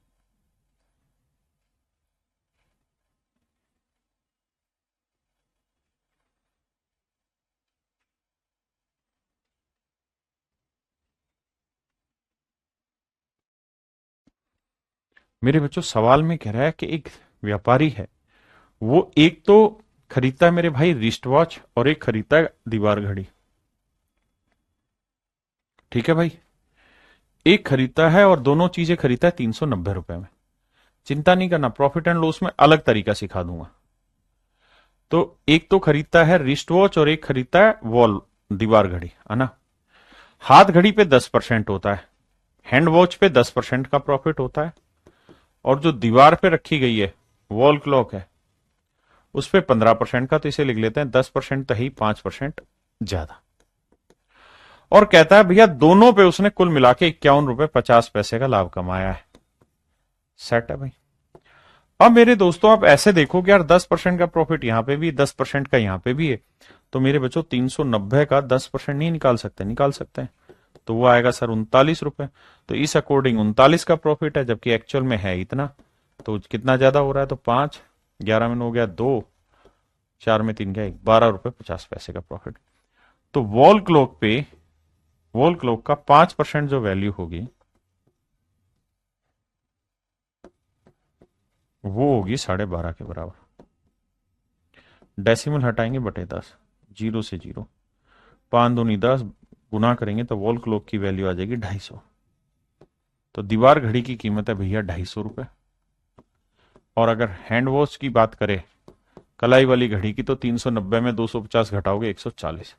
मेरे बच्चों, सवाल में कह रहा है कि एक व्यापारी है, वो एक तो खरीदता है मेरे भाई रिस्ट वॉच, और एक खरीदता है दीवार घड़ी। ठीक है भाई, एक खरीदता है और दोनों चीजें खरीदता है 390 रुपए में। चिंता नहीं करना, प्रॉफिट एंड लॉस में अलग तरीका सिखा दूंगा। तो एक तो खरीदता है रिस्ट वॉच और एक खरीदता है वॉल, दीवार घड़ी, है ना। हाथ घड़ी पे 10% होता है, हैंड वॉच पे 10% का प्रॉफिट होता है, और जो दीवार पे रखी गई है वॉल क्लॉक है, उस पे 15% का। तो इसे लिख लेते हैं 10% तो ही, 5% ज्यादा। और कहता है भैया दोनों पे उसने कुल मिला के 51 रुपए 50 पैसे का लाभ कमाया है। सेट है भाई। अब मेरे दोस्तों आप ऐसे देखो कि यार 10% का प्रॉफिट यहां पे भी, 10% का यहां पे भी है, तो मेरे बच्चों 390 का 10% नहीं निकाल सकते? निकाल सकते हैं। तो वो आएगा सर 39 रुपए। तो इस अकॉर्डिंग 39 का प्रॉफिट है, जबकि एक्चुअल में है इतना। तो कितना ज्यादा हो रहा है? तो 5, 11 में हो गया 2, 4 में 3 गया 1, 12 रुपए 50 पैसे का प्रॉफिट। तो वॉल क्लॉक पे, वॉल क्लॉक का 5% जो वैल्यू होगी वो होगी 12.5 के बराबर। डेसिमल हटाएंगे बटे 10, जीरो से जीरो, 5 दूनी 10, गुना करेंगे तो वॉल क्लॉक की वैल्यू आ जाएगी 250। तो दीवार घड़ी की कीमत है भैया 250 रुपए। और अगर हैंड वॉच की बात करें, कलाई वाली घड़ी की, तो 390 में 250 घटाओगे 140।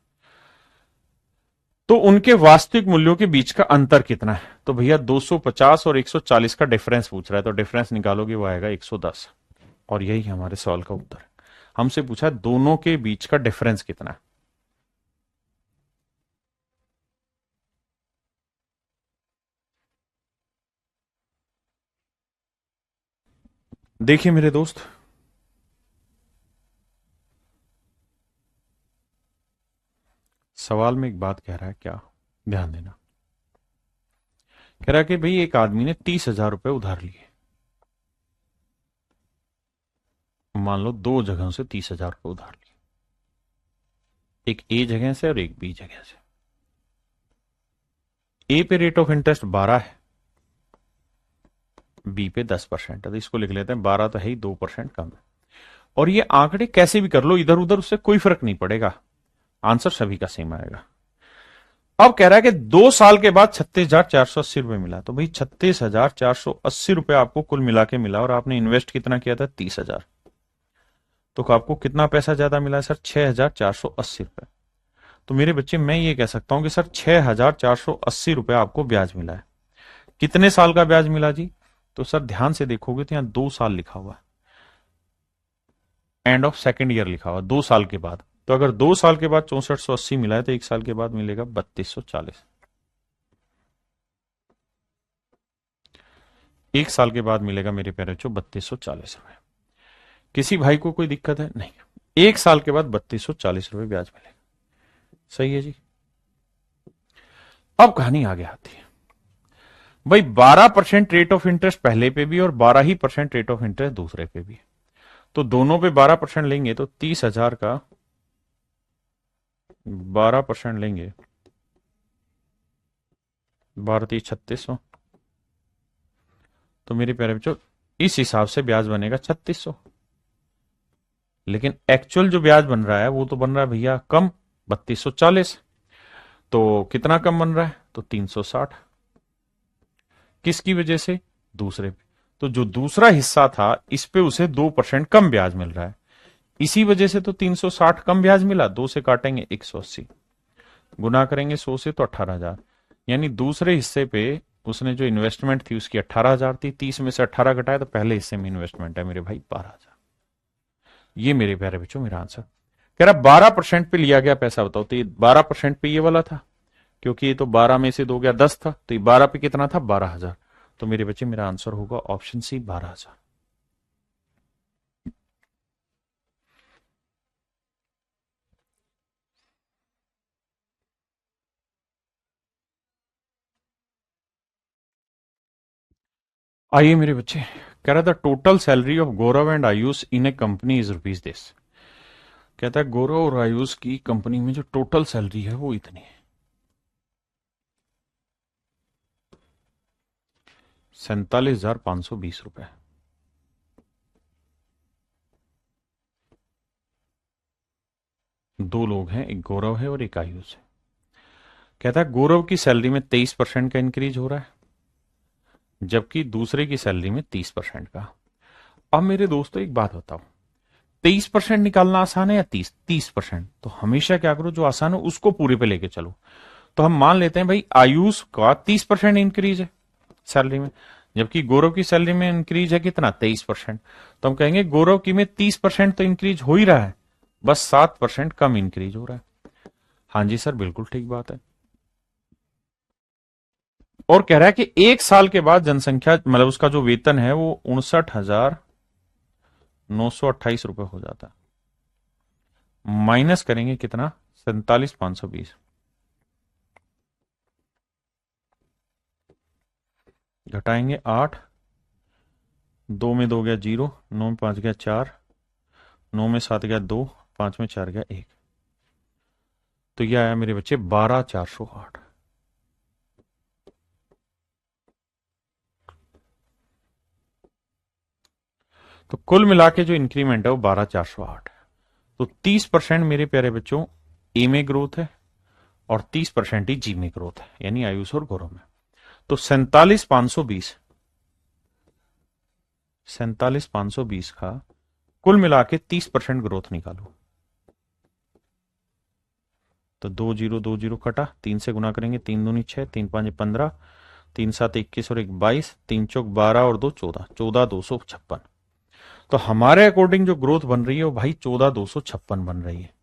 तो उनके वास्तविक मूल्यों के बीच का अंतर कितना है? तो भैया 250 और 140 का डिफरेंस पूछ रहा है, तो डिफरेंस निकालोगे वो आएगा 110। और यही हमारे सवाल का उत्तर है। हमसे पूछा दोनों के बीच का डिफरेंस कितना है। देखिए मेरे दोस्त, सवाल में एक बात कह रहा है, क्या, ध्यान देना। कह रहा है कि भाई एक आदमी ने 30,000 रुपए उधार लिए, मान लो दो जगहों से 30,000 रुपए उधार लिए, एक ए जगह से और एक बी जगह से। ए पे रेट ऑफ इंटरेस्ट 12 है, बी पे 10% है, तो इसको लिख लेते हैं 12 तो है ही, 2% कम है। और ये आंकड़े कैसे भी कर लो इधर उधर, उससे कोई फर्क नहीं पड़ेगा, आंसर सभी का सेम आएगा। अब कह रहा है कि 2 साल के बाद 36,480 रुपए मिला, तो भाई 36,480 रुपए आपको कुल मिला के मिला, और आपने इन्वेस्ट कितना किया था, 30,000, तो आपको कितना पैसा ज्यादा मिला है सर, 6,480 रुपए। तो मेरे बच्चे मैं ये कह सकता हूं कि सर 6,480 रुपए आपको ब्याज मिला है। कितने साल का ब्याज मिला जी, तो सर ध्यान से देखोगे तो यहां 2 साल लिखा हुआ, एंड ऑफ सेकेंड ईयर लिखा हुआ, 2 साल के बाद। तो अगर 2 साल के बाद 6480 मिला है, तो 1 साल के बाद मिलेगा 3240। 1 साल के बाद मिलेगा मेरे प्यारे बच्चों 3240 रुपए। किसी भाई को कोई दिक्कत है नहीं, 1 साल के बाद 3240 रुपए ब्याज मिलेगा। सही है जी। अब कहानी आगे आती है, भाई 12% रेट ऑफ इंटरेस्ट पहले पे भी और 12% रेट ऑफ इंटरेस्ट दूसरे पे भी, तो दोनों पे 12% लेंगे तो 30,000 का 12% लेंगे, 12×3=3600। तो मेरे प्यारे बच्चों इस हिसाब से ब्याज बनेगा 3600, लेकिन एक्चुअल जो ब्याज बन रहा है वो तो बन रहा है भैया कम, 3240। तो कितना कम बन रहा है, तो 360। किसकी वजह से, दूसरे पे। तो जो दूसरा हिस्सा था इस पे उसे 2% कम ब्याज मिल रहा है, इसी वजह से तो 360 कम ब्याज मिला। 2 से काटेंगे 180, गुना करेंगे 100 से तो 18,000, यानी दूसरे हिस्से पे उसने जो इन्वेस्टमेंट थी उसकी 18,000 थी, 30 में से 18 घटाए तो पहले हिस्से में इन्वेस्टमेंट है मेरे भाई 12,000। ये मेरे प्यारे बच्चों मेरा आंसर। कह रहा 12% पे लिया गया पैसा बताओ, तो ये 12% पे ये वाला था, क्योंकि ये तो 12 में से 2 गया 10 था, तो ये 12 पे कितना था, 12,000। तो मेरे बच्चे मेरा आंसर होगा ऑप्शन सी, 12,000। आइए मेरे बच्चे, कह रहा था total salary of Gaurav and Ayush in A company is rupees this. कहता है गौरव और आयुष की कंपनी में जो टोटल सैलरी है वो इतनी है, 47,520 रुपए। दो लोग हैं, एक गौरव है और एक आयुष है। कहता है गौरव की सैलरी में 23% का इंक्रीज हो रहा है, जबकि दूसरे की सैलरी में 30% का। अब मेरे दोस्तों एक बात बताओ, 23% निकालना आसान है या 30%? तो हमेशा क्या करो, जो आसान हो उसको पूरे पे लेके चलो। तो हम मान लेते हैं भाई आयुष का 30% इंक्रीज है सैलरी में, जबकि गौरव की सैलरी में इंक्रीज है कितना, 23%। तो हम कहेंगे गौरव की में 30% तो इंक्रीज हो ही रहा है, बस 7% कम इंक्रीज हो रहा है। हाँ जी सर, बिल्कुल ठीक बात है। और कह रहा है कि 1 साल के बाद जनसंख्या मतलब उसका जो वेतन है वो 59,928 रुपए हो जाता है। माइनस करेंगे कितना, 47,520, घटाएंगे 8, 2 में 2 गया 0, 9 में 5 गया 4, 9 में 7 गया 2, 5 में 4 गया 1, तो यह आया मेरे बच्चे 12,408। तो कुल मिला के जो इंक्रीमेंट है वो 12,408 है। तो 30% मेरे प्यारे बच्चों ए में ग्रोथ है और 30% ही जी में ग्रोथ है, यानी आयुष और गौरव में। तो 47,520 का कुल मिला के 30% ग्रोथ निकालो। तो 2 0 कटा, 3 से गुना करेंगे, 3 दूनी 6, 3 5 15, 3 7 21 और 1 22, 3 चौक 12 और 2 14, 14,256। तो हमारे अकॉर्डिंग जो ग्रोथ बन रही है वो भाई 14,256 बन रही है,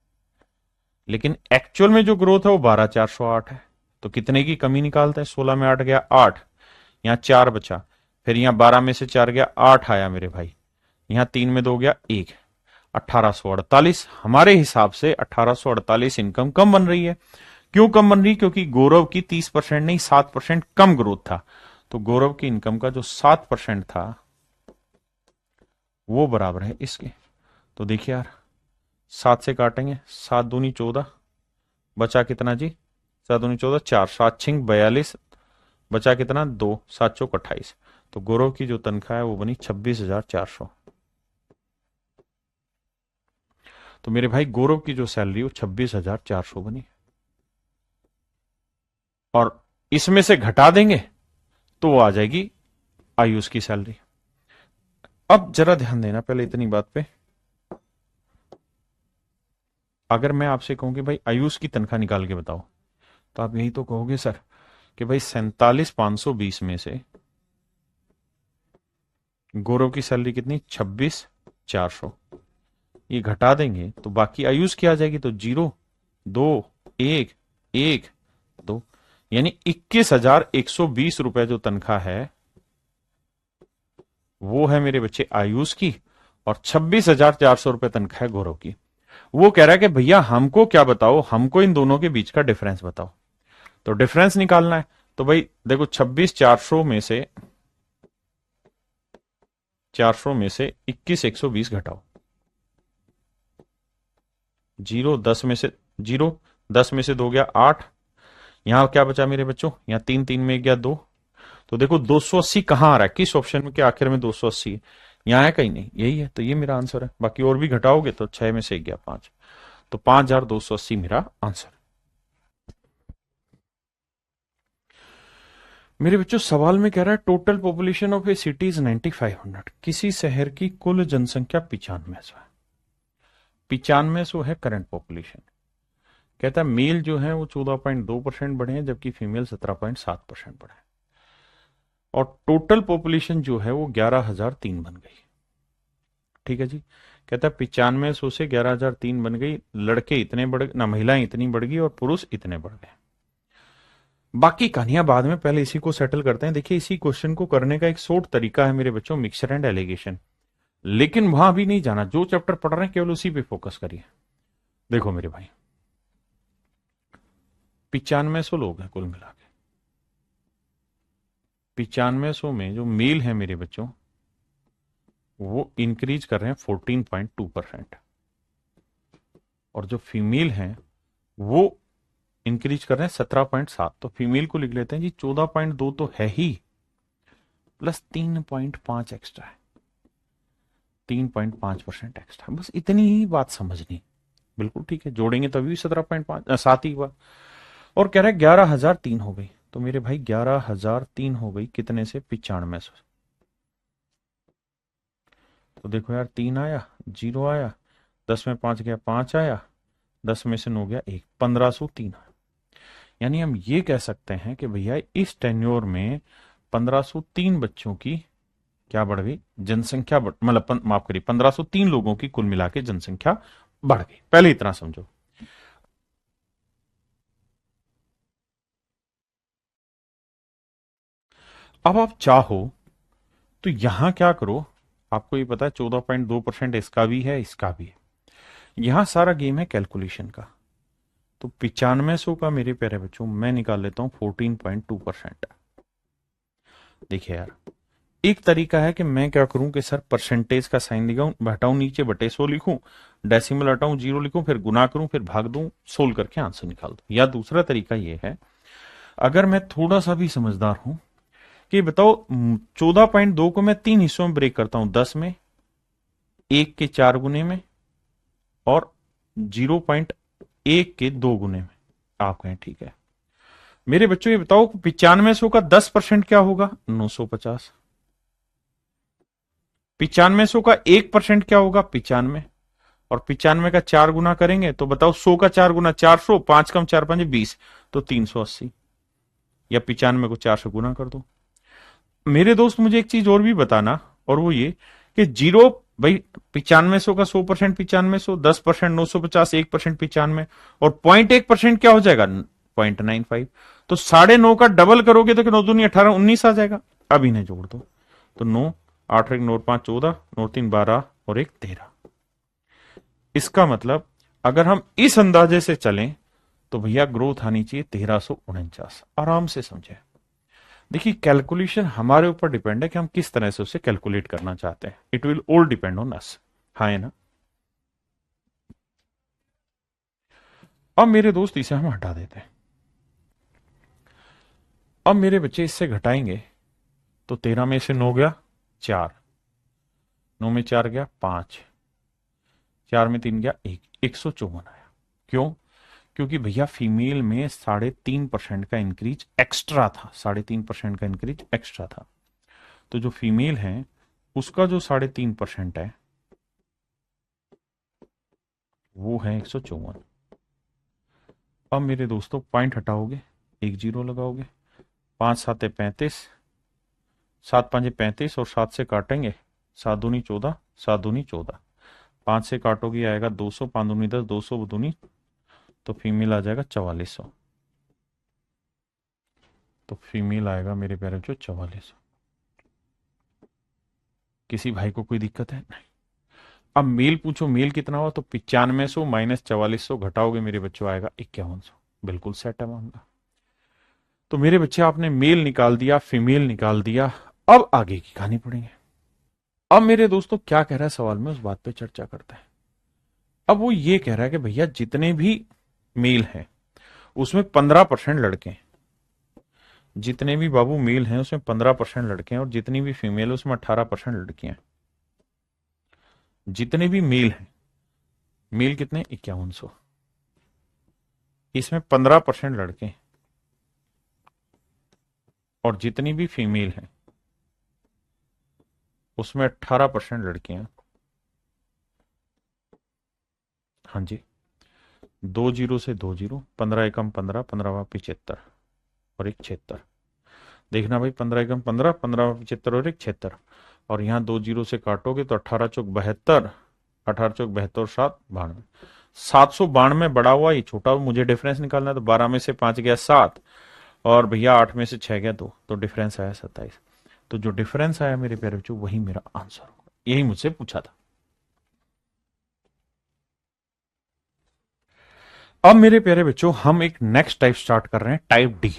लेकिन एक्चुअल में जो ग्रोथ है वो 12,408 है। तो कितने की कमी निकालते हैं, 16 में 8 गया 8, यहां 4 बचा, फिर यहां 12 में से 4 गया 8 आया मेरे भाई, यहां 3 में 2 गया 1, 1848। हमारे हिसाब से 1848 इनकम कम बन रही है। क्यों कम बन रही? क्योंकि गौरव की 30% नहीं 7% कम ग्रोथ था। तो गौरव की इनकम का जो 7% था वो बराबर है इसके। तो देखिए यार, 7 से काटेंगे, 7 दूनी 14, बचा कितना जी? 7 दूनी 14, 4, 7 छिंग 42, बचा कितना? 2, 7 चौक 28। तो गौरव की जो तनख्वाह है वो बनी 26,400। तो मेरे भाई गौरव की जो सैलरी वो 26,400 बनी। और इसमें से घटा देंगे तो वो आ जाएगी आयुष की सैलरी। अब जरा ध्यान देना पहले इतनी बात पे। अगर मैं आपसे कहूं कि भाई आयुष की तनख्वाह निकाल के बताओ, तो आप यही तो कहोगे सर कि भाई 47,520 में से गौरव की सैलरी कितनी? 26,400। ये घटा देंगे तो बाकी आयुष की आ जाएगी। तो 0, 2, 1, 1, 2, यानी 21,120 रुपए जो तनख्वाह है वो है मेरे बच्चे आयुष की, और 26,400 रुपए तनख्वाह है गौरव की। वो कह रहा है कि भैया हमको क्या बताओ, हमको इन दोनों के बीच का डिफरेंस बताओ। तो डिफरेंस निकालना है। तो भाई देखो 26,400 में से 21,120 घटाओ। 0, 10 में से 0, 10 में से 2 गया 8। यहां क्या बचा मेरे बच्चों? यहां 3, 3 में गया 2। तो देखो 280 कहां आ रहा है, किस ऑप्शन में के आखिर में 280 है? यहां है कहीं नहीं, यही है। तो ये मेरा आंसर है। बाकी और भी घटाओगे तो 6 में से गया 5। तो 5,280 मेरा आंसर। मेरे बच्चों सवाल में कह रहा है total population of A city is 9500। किसी शहर की कुल जनसंख्या 9500 है। 9500 है करंट पॉपुलेशन। कहता है मेल जो है वो 14.2% बढ़े हैं, जबकि फीमेल 17.7% बढ़े हैं। और टोटल पॉपुलेशन जो है वो 11,003 बन गई। ठीक है जी। कहता है 9500 से 11,003 बन गई। लड़के इतने बढ़ ना, महिलाएं इतनी बढ़ गई और पुरुष इतने बढ़ गए। बाकी कहानियां बाद में, पहले इसी को सेटल करते हैं। देखिए इसी क्वेश्चन को करने का एक शॉर्ट तरीका है मेरे बच्चों, मिक्सचर एंड एलिगेशन। लेकिन वहां भी नहीं जाना, जो चैप्टर पढ़ रहे हैं केवल उसी पे फोकस करिए। देखो मेरे भाई 9500 लोग हैं कुल मिला के। 9500 में जो मेल है मेरे बच्चों वो इंक्रीज कर रहे हैं 14.2%, और जो फीमेल हैं वो इंक्रीज कर रहे हैं 17.7। तो फीमेल को लिख लेते हैं जी 14.2 तो है ही, प्लस 3.5 एक्स्ट्रा है, 3.5% एक्स्ट्रा। बस इतनी ही बात समझनी। बिल्कुल ठीक है, जोड़ेंगे तभी 17.5 7 ही हुआ। और कह रहा है 11,003 हो गई। तो मेरे भाई 11,003 हो गई कितने से? 9500। तो देखो यार 3 आया, 0 आया, 10 में 5 गया 5 आया, 10 में से 9 गया 1, 1503 आया। यानी हम ये कह सकते हैं कि भैया इस टेन्योर में 1503 बच्चों की क्या बढ़ गई? जनसंख्या मतलब माफ करिए 1503 लोगों की कुल मिला के जनसंख्या बढ़ गई। पहले इतना समझो। अब आप चाहो तो यहां क्या करो, आपको ये पता है 14.2% इसका भी है इसका भी है। यहां सारा गेम है कैलकुलेशन का। तो 9500 का मेरे प्यारे बच्चों मैं निकाल लेता हूं 14.2%। देखिए यार एक तरीका है कि मैं क्या करूं कि सर परसेंटेज का साइन लगाऊं, हटाऊं नीचे बटे 100 लिखूं, डेसिमल हटाऊं 0 लिखूं, फिर गुना करूं, फिर भाग दूं, सोल्व करके आंसर निकाल दूं। या दूसरा तरीका यह है, अगर मैं थोड़ा सा भी समझदार हूं, कि बताओ 14.2 को मैं 3 हिस्सों में ब्रेक करता हूं, 10 में, 1 के 4 गुने में, और 0.1 के 2 गुने में। आप कहें ठीक है। मेरे बच्चों ये बताओ 9500 का 10% क्या होगा? 950। 9500 का 1% क्या होगा? 95। और 95 का 4 गुना करेंगे तो बताओ 100 का 4 गुना 400, 5 कम 4 5 20, तो 380। या 95 को 4 से गुना कर दो। मेरे दोस्त मुझे एक चीज और भी बताना, और वो ये कि जीरो, भाई 9500 का 100% 9500, 10% 950, 1% 95, और 0.1% क्या हो जाएगा? 0.95। तो 9.5 का डबल करोगे तो 9 दूनी 18, 19 आ जाएगा। अब इन्हें जोड़ दो। तो 9, 8 1 9 5 14, 9 3 12 और 1 13। इसका मतलब अगर हम इस अंदाजे से चलें तो भैया ग्रोथ आनी चाहिए 1349। आराम से समझे। देखिए कैलकुलेशन हमारे ऊपर डिपेंड है कि हम किस तरह से उसे कैलकुलेट करना चाहते हैं। It will all depend on us. हाँ है ना। अब मेरे दोस्त इसे हम हटा देते हैं। अब मेरे बच्चे इससे घटाएंगे तो 13 में से 9 गया 4, 9 में 4 गया 5, 4 में 3 गया 1, 154 आया। क्यों? क्योंकि भैया फीमेल में 3.5% का इंक्रीज एक्स्ट्रा था, 3.5% का इंक्रीज एक्स्ट्रा था। तो जो फीमेल है उसका जो 3.5% है वो है 154। अब मेरे दोस्तों पॉइंट हटाओगे, एक जीरो लगाओगे, 5 7 35, 7 5 35 और 7 से काटेंगे, 7 दूनी 14, 7 दूनी 14, 5 से काटोगे आएगा 200, 5 दूनी 10, 200 दूनी, तो फीमेल आ जाएगा 4400। तो फीमेल आएगा मेरे प्यारे जो 4400। किसी भाई को कोई दिक्कत है? नहीं। अब मेल पूछो, मेल कितना हुआ? तो 9500 माइनस 4400 घटाओगे मेरे बच्चों आएगा 5100। बिल्कुल सेट है मामला। तो मेरे बच्चे आपने मेल निकाल दिया, फीमेल निकाल दिया। अब आगे की कहानी पढ़ेंगे। अब मेरे दोस्तों क्या कह रहा है सवाल में, उस बात पे चर्चा करते हैं। अब वो ये कह रहा है कि भैया जितने भी मेल हैं उसमें 15% लड़के हैं, जितने भी बाबू मेल हैं उसमें 15% लड़के हैं, और जितनी भी फीमेल है उसमें 18% लड़कियां हैं। जितने भी मेल हैं, मेल कितने 5100, इसमें 15% लड़के हैं, और जितनी भी फीमेल हैं उसमें 18% लड़कियां। हाँ जी, 2 जीरो से 2 जीरो, 15 एकम 15, 15 75 और एक 76। देखना भाई, 15 एकम 15, 15 75 और एक 76, और यहाँ 2 जीरो से काटोगे तो 18 चौक 72, 18 चौक 72, 7 92, 792 बड़ा हुआ, ये छोटा हुआ। मुझे डिफरेंस निकालना है तो 12 में से 5 गया 7, और भैया 8 में से 6 गया 2, तो डिफरेंस आया 27। तो जो डिफरेंस आया मेरे प्यारे बच्चों वही मेरा आंसर होगा। यही मुझसे पूछा था। अब मेरे प्यारे बच्चों हम एक नेक्स्ट टाइप स्टार्ट कर रहे हैं, type D.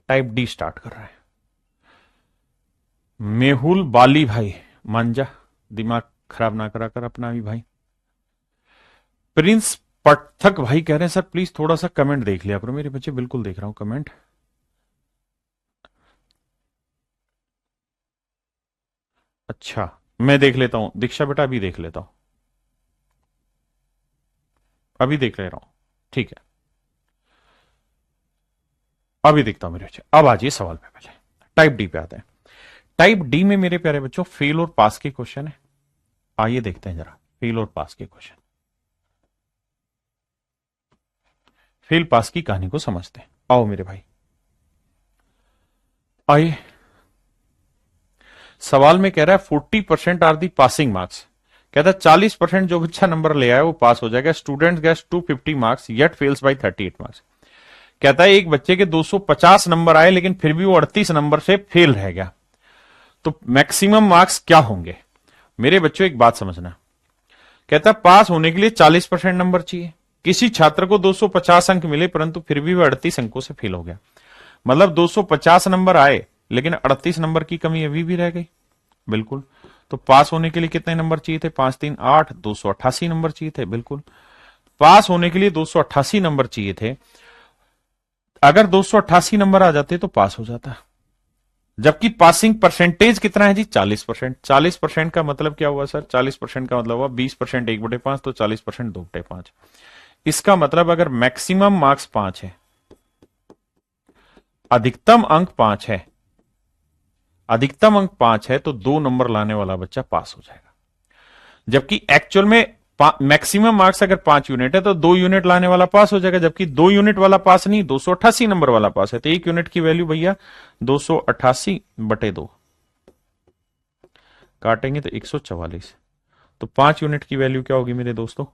Type D start कर रहे हैं। मेहुल बाली भाई मांझा, दिमाग खराब ना करा कर अपना भी भाई। प्रिंस पटथक भाई कह रहे हैं सर प्लीज थोड़ा सा कमेंट देख लिया करो। मेरे बच्चे बिल्कुल देख रहा हूं कमेंट। अच्छा मैं देख लेता हूं, दीक्षा बेटा अभी देख लेता हूं, अभी देख ले रहा हूं। ठीक है, अभी देखता हूं मेरे बच्चे। अब आ जाइए सवाल पे, पहले टाइप डी पे आते हैं। टाइप डी में मेरे प्यारे बच्चों फेल और पास के क्वेश्चन है। आइए देखते हैं जरा फेल और पास के क्वेश्चन। फेल पास की कहानी को समझते हैं। आओ मेरे भाई, आइए। सवाल में कह रहा है 40% आर दी पासिंग मार्क्स। कहता है 40% जो बच्चा नंबर ले आया वो पास हो जाएगा। Student gets 250 marks yet fails by 38 marks. कहता है एक बच्चे के 250 नंबर आए लेकिन फिर भी वो 38 नंबर से फेल रह गया, तो मैक्सिमम मार्क्स क्या होंगे? मेरे बच्चों एक बात समझना। कहता है पास होने के लिए 40% नंबर चाहिए। किसी छात्र को 250 अंक मिले परंतु फिर भी वह 38 अंकों से फेल हो गया, मतलब 250 नंबर आए लेकिन 38 नंबर की कमी अभी भी रह गई। बिल्कुल। तो पास होने के लिए कितने नंबर चाहिए थे? 5 3 8, 288 नंबर चाहिए थे। बिल्कुल, पास होने के लिए 288 नंबर चाहिए थे। अगर 288 नंबर आ जाते तो पास हो जाता, जबकि पासिंग परसेंटेज कितना है जी? 40%। 40% का मतलब क्या हुआ सर? 40% का मतलब हुआ 20% 1/5, तो 40% 2/5। इसका मतलब अगर मैक्सिमम मार्क्स 5 है, अधिकतम अंक 5 है, अधिकतम अंक 5 है, तो 2 नंबर लाने वाला बच्चा पास हो जाएगा। जबकि एक्चुअल में मैक्सिमम मार्क्स अगर 5 यूनिट है तो 2 यूनिट लाने वाला पास हो जाएगा, जबकि 2 यूनिट वाला पास नहीं, 288 नंबर वाला पास है। तो 1 यूनिट की वैल्यू भैया 288/2, काटेंगे तो 144। तो 5 यूनिट की वैल्यू क्या होगी मेरे दोस्तों?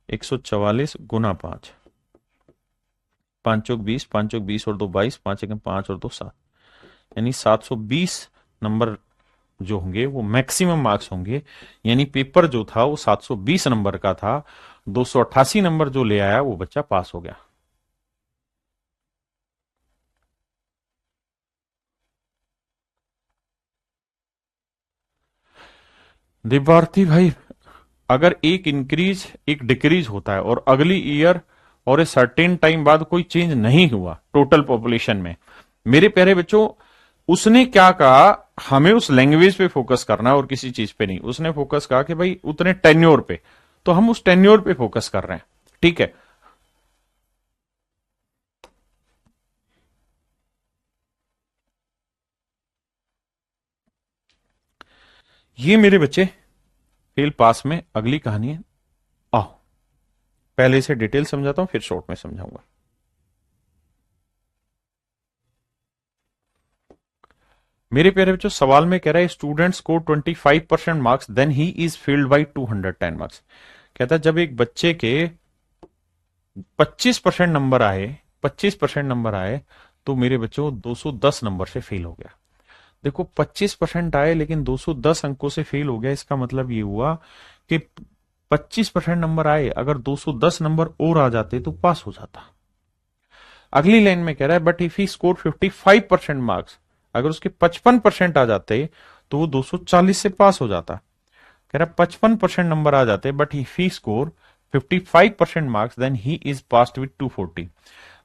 144 गुना 5, 5 चौक 20, 5 चौक 20 और 2 22, 5 एकम 5 और 2 7, यानी 720 नंबर जो होंगे वो मैक्सिमम मार्क्स होंगे। यानी पेपर जो था वो 720 नंबर का था, 288 नंबर जो ले आया वो बच्चा पास हो गया। दिव्यार्थी भाई, अगर एक इंक्रीज एक डिक्रीज होता है और अगली ईयर और ए सर्टेन टाइम बाद कोई चेंज नहीं हुआ टोटल पॉपुलेशन में, मेरे प्यारे बच्चों, उसने क्या कहा, हमें उस लैंग्वेज पे फोकस करना है और किसी चीज पे नहीं। उसने फोकस कहा कि भाई उतने टेन्योर पे, तो हम उस टेन्योर पे फोकस कर रहे हैं। ठीक है, ये मेरे बच्चे फेल पास में अगली कहानी है। आओ पहले इसे डिटेल समझाता हूं, फिर शॉर्ट में समझाऊंगा। मेरे प्यारे बच्चों, सवाल में कह रहा है student score 25% marks then he is failed by 210 marks. कहता है जब एक बच्चे के 25% नंबर आए, 25% नंबर आए, तो मेरे बच्चों 210 नंबर से फेल हो गया। देखो 25% आए लेकिन 210 अंकों से फेल हो गया, इसका मतलब ये हुआ कि 25% नंबर आए, अगर 210 नंबर और आ जाते तो पास हो जाता। अगली लाइन में कह रहा है but if he score 55% marks, अगर उसके 55% आ जाते तो वो 240 से पास हो जाता। कह रहा 55% नंबर आ जाते but if he score 55% marks then he is passed with 240।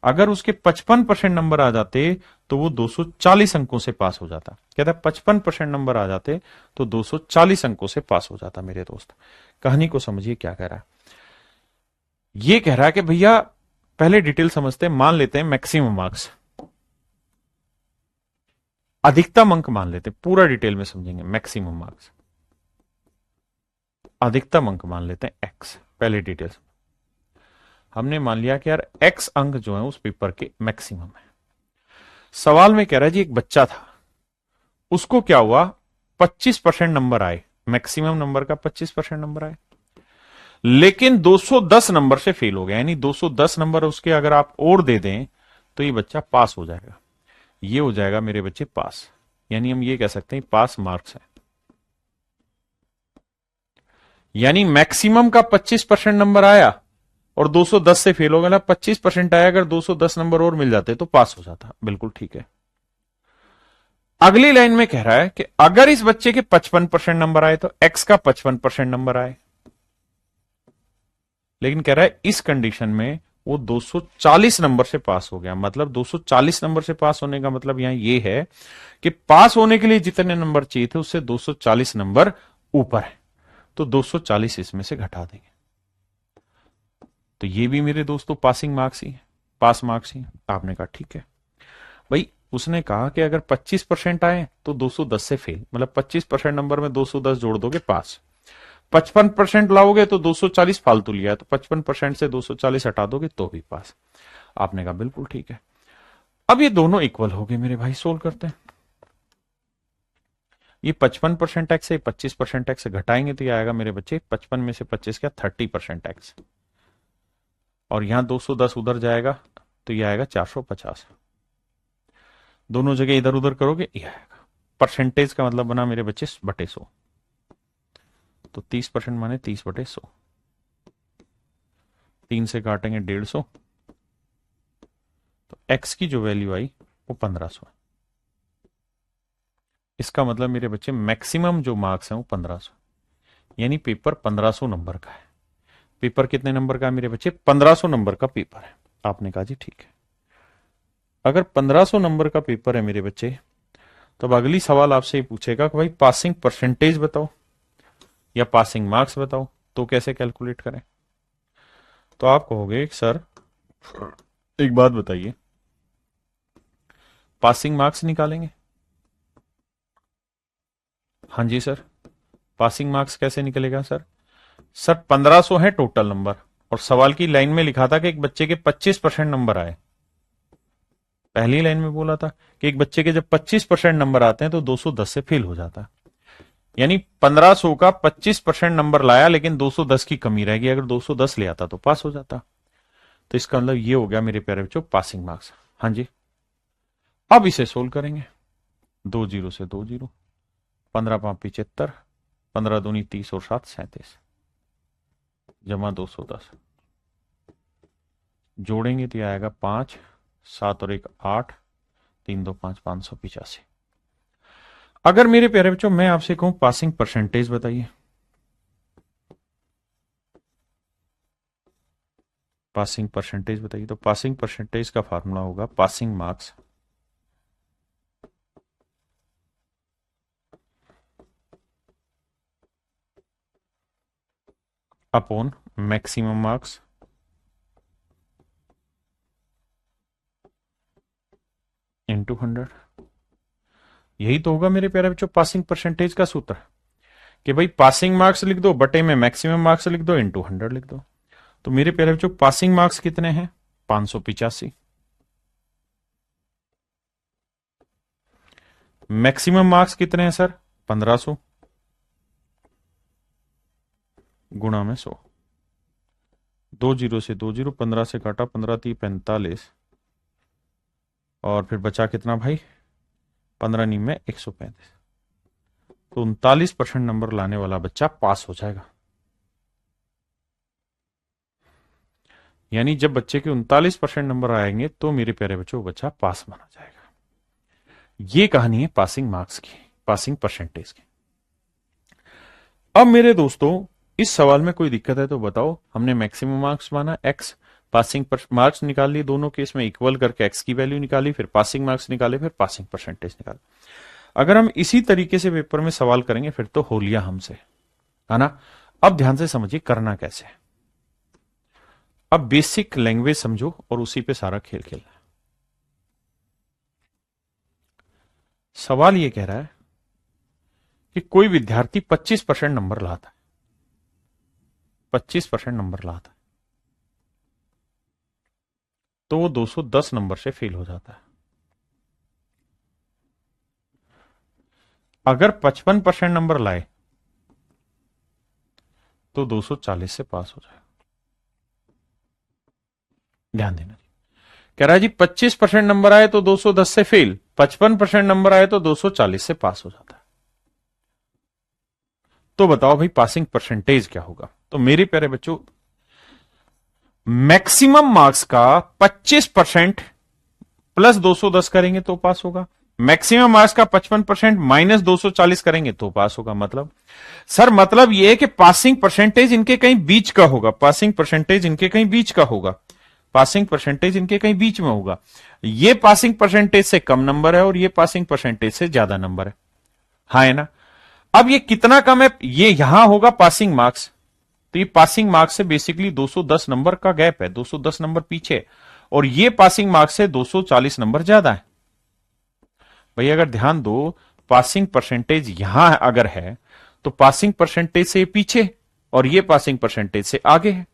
अगर उसके 55% नंबर आ जाते तो वो 240 अंकों से पास हो जाता। कहता है 55% नंबर आ जाते तो 240 अंकों से पास हो जाता। मेरे दोस्त, कहानी को समझिए क्या कह रहा है। ये कह रहा है कि भैया पहले डिटेल समझते हैं, मान लेते हैं मैक्सिमम मार्क्स, अधिकतम अंक मान लेते हैं, पूरा डिटेल में समझेंगे। मैक्सिमम मार्क्स, अधिकतम अंक मान लेते हैं एक्स। पहले डिटेल हमने मान लिया कि यार एक्स अंक जो है उस पेपर के मैक्सिमम है। सवाल में कह रहा है जी एक बच्चा था, उसको क्या हुआ, 25% नंबर आए, मैक्सिमम नंबर का 25% नंबर आए, लेकिन 210 नंबर से फेल हो गया। यानी 210 नंबर उसके अगर आप और दे दें तो ये बच्चा पास हो जाएगा। ये हो जाएगा मेरे बच्चे पास। यानी हम ये कह सकते हैं पास मार्क्स है। यानी मैक्सिमम का 25% नंबर आया और 210 से फेल हो गया, 25% आया, अगर 210 नंबर और मिल जाते तो पास हो जाता। बिल्कुल ठीक है। अगली लाइन में कह रहा है कि अगर इस बच्चे के 55% नंबर आए तो एक्स का 55% नंबर आए, लेकिन कह रहा है इस कंडीशन में वो 240 नंबर से पास हो गया। मतलब 240 नंबर से पास होने का मतलब यहां ये है कि पास होने के लिए जितने नंबर चाहिए थे उससे 240 नंबर ऊपर है, तो 240 इसमें से घटा देंगे। तो ये भी मेरे दोस्तों पासिंग मार्क्स ही है, पास मार्क्स ही। आपने कहा ठीक है भाई। उसने कहा कि अगर 25% आए तो 210 से फेल, मतलब 25% नंबर में 210 जोड़ दोगे पास। 55% लाओगे तो 240 फालतू लिया है, तो 55% से 240 हटा दोगे तो भी पास। आपने कहा बिल्कुल ठीक है। अब ये दोनों इक्वल हो गए मेरे भाई, सोल्व करते हैं। ये 55% एक्स है, 25% एक्स घटाएंगे तो ये आएगा मेरे बच्चे 55 में से 25 क्या 30% एक्स, और यहां 210 उधर जाएगा तो ये आएगा 450। दोनों जगह इधर उधर करोगे ये आएगा। परसेंटेज का मतलब बना मेरे बच्चे बटे 100, तो 30% माने 30/100। 3 से काटेंगे 150, तो एक्स की जो वैल्यू आई वो 1500 है। इसका मतलब मेरे बच्चे मैक्सिमम जो मार्क्स हैं वो 1500, यानी पेपर 1500 नंबर का है। पेपर कितने नंबर का है मेरे बच्चे, 1500 नंबर का पेपर है। आपने कहा जी ठीक है। अगर 1500 नंबर का पेपर है मेरे बच्चे, तब अगली सवाल आपसे ये पूछेगा कि भाई पासिंग परसेंटेज बताओ या पासिंग मार्क्स बताओ, तो कैसे कैलकुलेट करें। तो आप कहोगे सर एक बात बताइए, पासिंग मार्क्स निकालेंगे। हाँ जी सर, पासिंग मार्क्स कैसे निकलेगा सर। सर 1500 है टोटल नंबर, और सवाल की लाइन में लिखा था कि एक बच्चे के 25% नंबर आए। पहली लाइन में बोला था कि एक बच्चे के जब 25% नंबर आते हैं तो 210 से फेल हो जाता है। यानी 1500 का 25% नंबर लाया, लेकिन 210 की कमी रहेगी, अगर 210 ले आता तो पास हो जाता। तो इसका मतलब ये हो गया मेरे प्यारे बच्चों पासिंग मार्क्स। हाँ जी, अब इसे सोल्व करेंगे। 2 जीरो से 2 जीरो, 15 5 75, 15 दूनी 30 और 7 37, जमा 210, जोड़ेंगे तो आएगा 5, 7 और 1 8, 3 2 5, 585। अगर मेरे प्यारे बच्चों मैं आपसे कहूं पासिंग परसेंटेज बताइए, पासिंग परसेंटेज बताइए, तो पासिंग परसेंटेज का फार्मूला होगा passing marks upon maximum marks into 100। यही तो होगा मेरे प्यारे बच्चों पासिंग परसेंटेज का सूत्र, कि भाई पासिंग मार्क्स लिख दो बटे में मैक्सिमम मार्क्स लिख दो इंटू 100 लिख दो। तो मेरे प्यारे बच्चों पासिंग मार्क्स कितने हैं? 585। मैक्सिमम मार्क्स कितने हैं सर? 1500 गुणा में 100। 2 जीरो से 2 जीरो, 15 से काटा, 15 3 45, और फिर बचा कितना भाई? 15 नी में 135। तो 39% नंबर लाने वाला बच्चा पास हो जाएगा। यानी जब बच्चे के 39% नंबर आएंगे तो मेरे प्यारे बच्चों बच्चा पास माना जाएगा। ये कहानी है पासिंग मार्क्स की, पासिंग परसेंटेज की। अब मेरे दोस्तों इस सवाल में कोई दिक्कत है तो बताओ। हमने मैक्सिमम मार्क्स माना x, पासिंग मार्क्स निकाल लिए, दोनों केस में इक्वल करके x की वैल्यू निकाली, फिर पासिंग मार्क्स निकाले, फिर पासिंग परसेंटेज निकाले। अगर हम इसी तरीके से पेपर में सवाल करेंगे फिर तो हो लिया हमसे, है ना। अब ध्यान से समझिए करना कैसे है। अब बेसिक लैंग्वेज समझो और उसी पे सारा खेल खेलना है। सवाल ये कह रहा है कि कोई विद्यार्थी 25% नंबर लाता है, 25% नंबर लाता है, तो वो 210 नंबर से फेल हो जाता है। अगर 55% नंबर लाए तो 240 से पास हो जाएगा। ध्यान देना, कह रहा है जी 25% नंबर आए तो 210 से फेल, 55% नंबर आए तो 240 से पास हो जाता है। तो बताओ भाई पासिंग परसेंटेज क्या होगा? तो मेरे प्यारे बच्चों मैक्सिमम मार्क्स का 25% प्लस 210 करेंगे तो पास होगा, मैक्सिमम मार्क्स का 55% माइनस 240 करेंगे तो पास होगा। मतलब सर मतलब यह है कि पासिंग परसेंटेज इनके कहीं बीच का होगा, पासिंग परसेंटेज इनके कहीं बीच का होगा, पासिंग परसेंटेज इनके कहीं बीच में होगा। ये पासिंग परसेंटेज से कम नंबर है और ये पासिंग परसेंटेज से ज्यादा नंबर है, हाँ है ना। अब ये कितना कम है? ये यहां होगा पासिंग मार्क्स, तो ये पासिंग मार्क्स से बेसिकली 210 नंबर का गैप है, 210 नंबर पीछे, और ये पासिंग मार्क्स से 240 नंबर ज्यादा है। भाई अगर ध्यान दो, पासिंग परसेंटेज यहां अगर है तो पासिंग परसेंटेज से पीछे और ये पासिंग परसेंटेज से आगे है,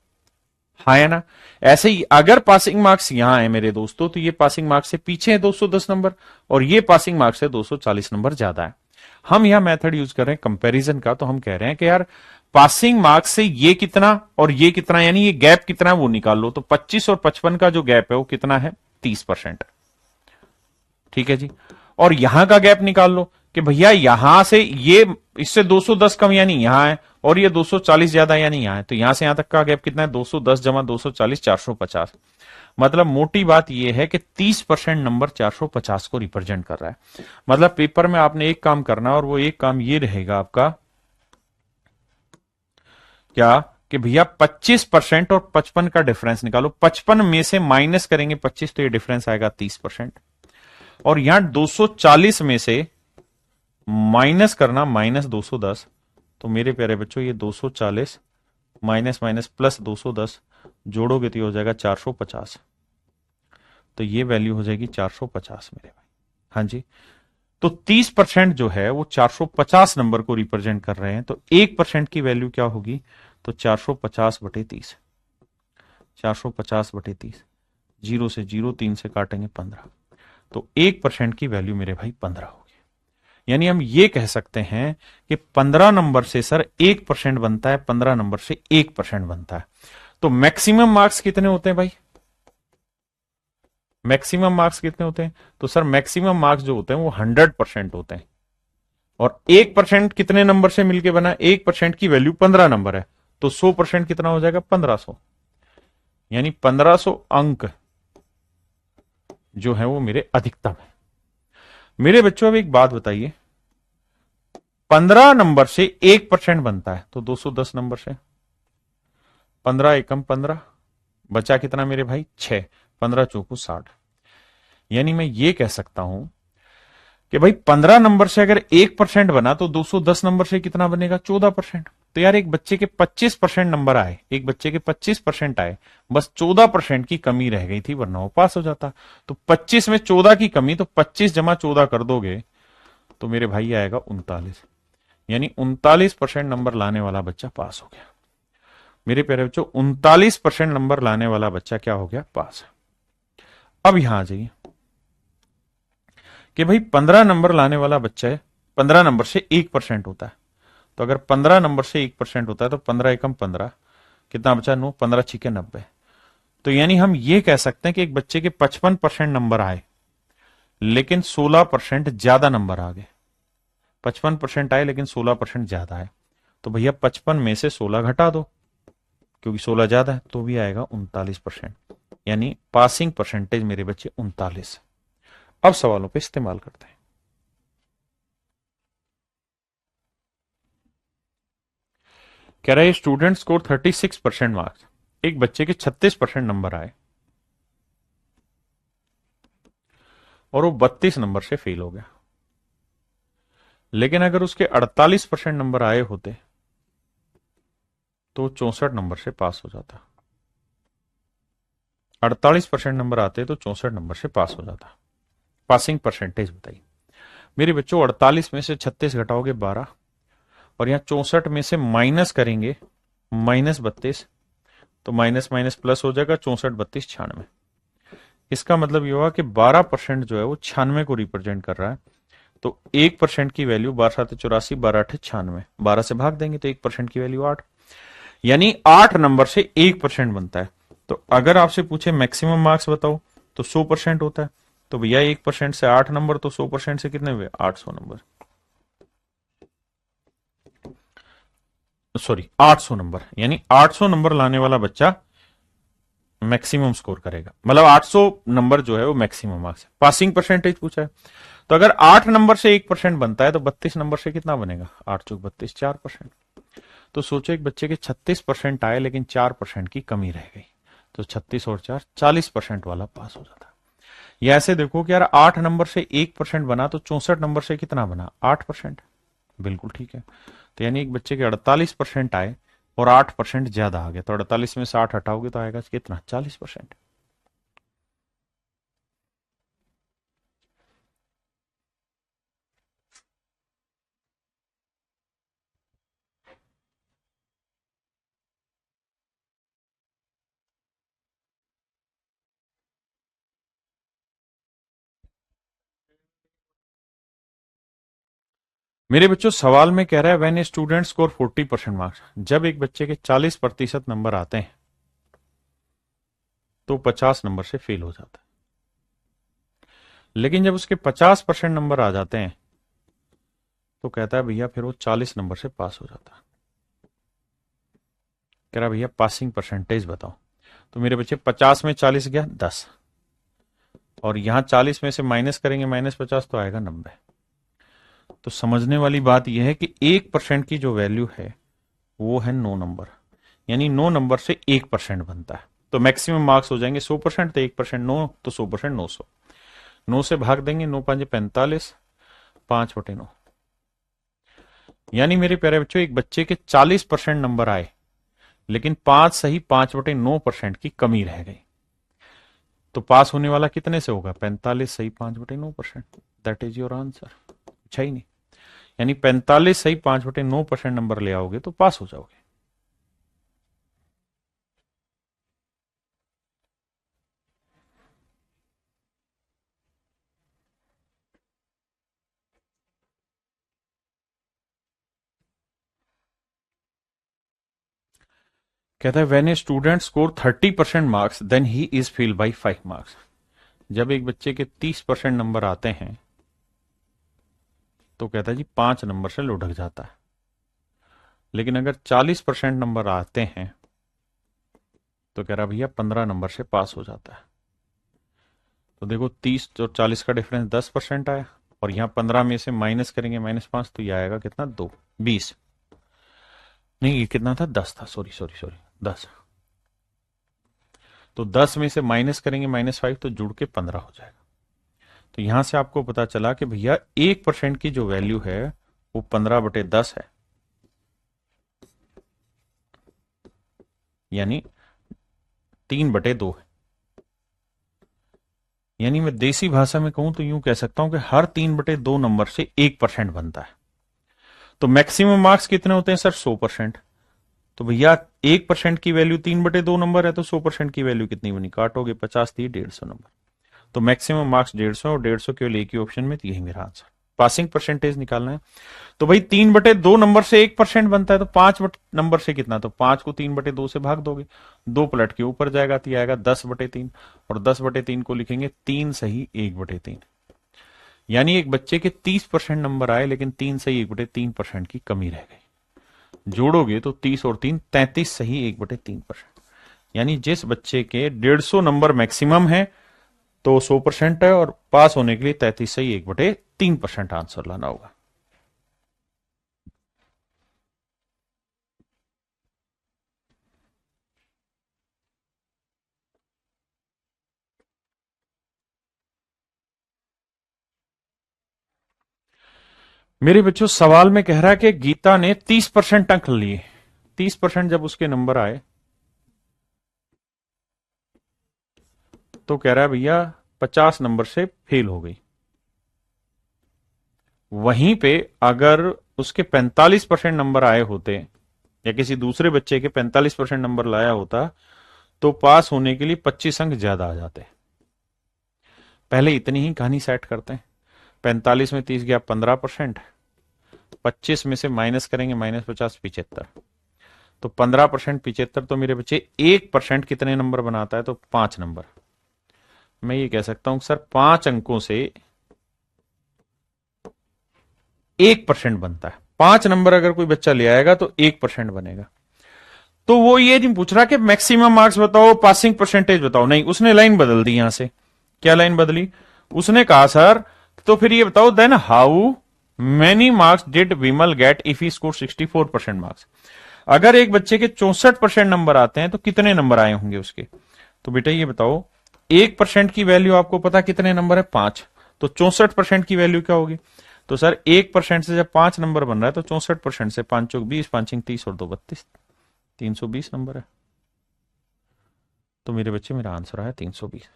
हाँ है ना। ऐसे ही अगर पासिंग मार्क्स यहां है मेरे दोस्तों तो ये पासिंग मार्क्स से पीछे है 210 नंबर, और ये पासिंग मार्क्स से 240 नंबर ज्यादा है। हम यहां मेथड यूज कर रहे हैं कंपैरिजन का, तो हम कह रहे हैं कि यार पासिंग मार्क्स से ये कितना और ये कितना, यानी ये गैप कितना है वो निकाल लो। तो 25 और 55 का जो गैप है वो कितना है? 30%। ठीक है जी। और यहां का गैप निकाल लो कि भैया यहां से ये इससे 210 कम यानी यहां है, और ये 240 ज्यादा यानी यहां है, तो यहां से यहां तक का गैप कितना है? 210 जमा 240, 450। मतलब मोटी बात यह है कि 30% नंबर 450 को रिप्रेजेंट कर रहा है। मतलब पेपर में आपने एक काम करना, और वो एक काम ये रहेगा आपका क्या, कि भैया 25% और 55 का डिफरेंस निकालो। 55 में से माइनस करेंगे 25 तो ये डिफरेंस आएगा 30%, और यहां 240 में से माइनस करना माइनस 210, तो मेरे प्यारे बच्चों ये 240 माइनस माइनस प्लस 210 जोड़ोगे तो ये हो जाएगा 450, तो ये वैल्यू हो जाएगी 450 मेरे भाई। हाँ जी, तो 30% जो है वो 450 नंबर को रिप्रेजेंट कर रहे हैं, तो 1% की वैल्यू क्या होगी? तो 450 बटे 30, 450 बटे 30, जीरो से जीरो 3 से काटेंगे 15, तो 1% की वैल्यू मेरे भाई 15 होगी। यानी हम ये कह सकते हैं कि 15 नंबर से सर 1% बनता है, 15 नंबर से 1% बनता है। तो मैक्सिमम मार्क्स कितने होते हैं भाई? मैक्सिमम मार्क्स कितने होते हैं? तो सर मैक्सिमम मार्क्स जो होते हैं वो 100% होते हैं, और 1% कितने नंबर से मिलके बना? 1% की वैल्यू 15 नंबर है, तो 100% कितना हो जाएगा? 1500। यानी 1500 अंक जो है वो मेरे अधिकतम है। मेरे बच्चों अब एक बात बताइए, 15 नंबर से 1% बनता है तो 210 नंबर से 15 एकम 15, बचा कितना मेरे भाई? 6। 15 चौको 60। यानी मैं ये कह सकता हूं कि भाई 15 नंबर से अगर 1% बना तो 210 नंबर से कितना बनेगा? 14%। तो यार एक बच्चे के 25% नंबर आए, एक बच्चे के 25% आए, बस 14% की कमी रह गई थी, वरना वो पास हो जाता। तो 25 में 14 की कमी, तो 25 जमा 14 कर दोगे तो मेरे भाई आएगा 39। यानी 39% नंबर लाने वाला बच्चा पास हो गया। मेरे प्यारे बच्चों, 39% नंबर लाने वाला बच्चा क्या हो गया? पास। अब यहां आ जाइए कि भाई 15 नंबर लाने वाला बच्चा है, 15 नंबर से 1% होता है, तो अगर 15 नंबर से 1% होता है तो 15 एकम 15, कितना बचा? 9। 15 छिके 90। तो यानी हम ये कह सकते हैं कि एक बच्चे के 55% नंबर आए, लेकिन 16% ज्यादा नंबर आ गए। 55% आए लेकिन 16% ज्यादा आए, तो भैया 55 में से 16 घटा दो, क्योंकि 16 ज्यादा है, तो भी आएगा 39%। यानी पासिंग परसेंटेज मेरे बच्चे 39। अब सवालों पे इस्तेमाल करते हैं। कह रहा है स्टूडेंट स्कोर 36% मार्क्स, एक बच्चे के 36% नंबर आए और वो 32 नंबर से फेल हो गया। लेकिन अगर उसके 48% नंबर आए होते तो 64 नंबर से पास हो जाता। 48% नंबर आते तो 64 नंबर से पास हो जाता। पासिंग परसेंटेज बताइए मेरे बच्चों। 48 में से 36 घटाओगे 12, और यहां 64 में से माइनस करेंगे -32, तो माइनस माइनस प्लस हो जाएगा, 64 32 96। इसका मतलब ये हुआ कि 12% जो है वो 96 को रिप्रेजेंट कर रहा है। तो 1% की वैल्यू 12×7 = 84, 12×8 = 96, 12 से भाग देंगे तो 1% की वैल्यू 8, यानी 8 नंबर से 1% बनता है। तो अगर आपसे पूछे मैक्सिमम मार्क्स बताओ तो 100% होता है, तो भैया 1% से 8 नंबर, तो 100% से कितने हुए? 800 नंबर, सॉरी 800 नंबर। यानी 800 नंबर लाने वाला बच्चा मैक्सिमम स्कोर करेगा, मतलब 800 नंबर जो है वो मैक्सिमम मार्क्स है। पासिंग परसेंटेज पूछा है, तो अगर 8 नंबर से 1% बनता है तो 32 नंबर से कितना बनेगा? 8 चौक 32, 4%। तो सोचो एक बच्चे के 36% आए लेकिन 4% की कमी रह गई, तो 36 और 4 40% वाला पास हो जाता। या ऐसे देखो कि यार 8 नंबर से 1% बना तो 64 नंबर से कितना बना? 8%। बिल्कुल ठीक है। तो यानी एक बच्चे के 48% आए और 8% ज्यादा आ गया, तो 48 में से 8 हटाओगे तो आएगा कितना? 40%। मेरे बच्चों सवाल में कह रहा है when a student score 40% marks, जब एक बच्चे के 40% नंबर आते हैं तो 50 नंबर से फेल हो जाता है, लेकिन जब उसके 50% नंबर आ जाते हैं तो कहता है भैया फिर वो 40 नंबर से पास हो जाता है। कह रहा भैया पासिंग परसेंटेज बताओ। तो मेरे बच्चे 50 में 40 गया 10, और यहां 40 में से माइनस करेंगे -50 तो आएगा 90। तो समझने वाली बात यह है कि 1% की जो वैल्यू है वो है 9 नंबर, यानी 9 नंबर से 1% बनता है। तो मैक्सिमम मार्क्स हो जाएंगे 100%, तो 1% 9, तो 100% 900। 9 से भाग देंगे, 9 5 45, 5/9। यानी मेरे प्यारे बच्चों एक बच्चे के 40% नंबर आए लेकिन 5 सही 5/9% की कमी रह गई, तो पास होने वाला कितने से होगा? 45 सही 5/9%। That is your answer. अच्छा ही नहीं, यानी 45 सही 5/9% नंबर ले आओगे तो पास हो जाओगे। कहता है when a student score 30% marks then he is fail by 5 marks, जब एक बच्चे के 30% नंबर आते हैं तो कहता है जी 5 नंबर से लुढ़क जाता है। लेकिन अगर 40% नंबर आते हैं तो कह रहा भैया 15 नंबर से पास हो जाता है। तो देखो 30 और 40 का डिफरेंस 10% आया, और यहां 15 में से माइनस करेंगे -5, तो ये आएगा कितना, 2, 20 नहीं, ये कितना था, 10 था, सॉरी सॉरी सॉरी 10। तो 10 में से माइनस करेंगे -5, तो जुड़ के 15 हो जाएगा। तो यहां से आपको पता चला कि भैया 1% की जो वैल्यू है वो 15/10 है, यानी 3/2 है। यानी मैं देसी भाषा में कहूं तो यूं कह सकता हूं कि हर 3/2 नंबर से 1% बनता है। तो मैक्सिमम मार्क्स कितने होते हैं सर, 100%। तो भैया 1% की वैल्यू 3/2 नंबर है, तो 100% की वैल्यू कितनी बनी, काटोगे 50 थी 150 नंबर। तो मैक्सिमम मार्क्स 150, और 150 केवल एक ही ऑप्शन में, यही मेरा आंसर। पासिंग परसेंटेज निकालना है। तो भाई 3/2 नंबर से 1% बनता है, तो 5 नंबर से कितना, तो 5 को 3/2 से भाग दोगे, 2 पलट के ऊपर जाएगा, तो आएगा 10/3, और 10/3 को लिखेंगे 3 सही 1/3। यानी एक बच्चे के 30% नंबर आए, लेकिन 3 सही 1/3% की कमी रह गई। जोड़ोगे तो 30 और 3 33 सही 1/3%। यानी जिस बच्चे के 150 नंबर मैक्सिमम है तो 100% है, और पास होने के लिए 33 सही 1/3% आंसर लाना होगा। मेरे बच्चों सवाल में कह रहा है कि गीता ने 30% अंक लिए। 30% जब उसके नंबर आए तो कह रहा है भैया 50 नंबर से फेल हो गई। वहीं पे अगर उसके 45% नंबर आए होते, या किसी दूसरे बच्चे के 45% नंबर लाया होता, तो पास होने के लिए 25 अंक ज्यादा आ जाते। पहले इतनी ही कहानी सेट करते हैं। 45 में 30 गया 15%, 25 में से माइनस करेंगे -50 75, तो 15% 75, तो मेरे बच्चे 1% कितने नंबर बनाता है, तो 5 नंबर। मैं ये कह सकता हूं सर 5 अंकों से 1% बनता है। 5 नंबर अगर कोई बच्चा ले आएगा तो 1% बनेगा। तो वो ये नहीं पूछ रहा कि मैक्सिमम मार्क्स बताओ, पासिंग परसेंटेज बताओ, नहीं, उसने लाइन बदल दी। यहां से क्या लाइन बदली, उसने कहा सर तो फिर ये बताओ then how many marks did Vimal get if he score 64% marks. अगर एक बच्चे के 64% नंबर आते हैं तो कितने नंबर आए होंगे उसके। तो बेटा ये बताओ 1% की वैल्यू आपको पता कितने नंबर है, 5। तो 64% की वैल्यू क्या होगी। तो सर 1% से जब 5 नंबर बन रहा है तो 64% से 5 चौक 20, 5 30 और 2 32, 320 नंबर है। तो मेरे बच्चे मेरा आंसर है 320।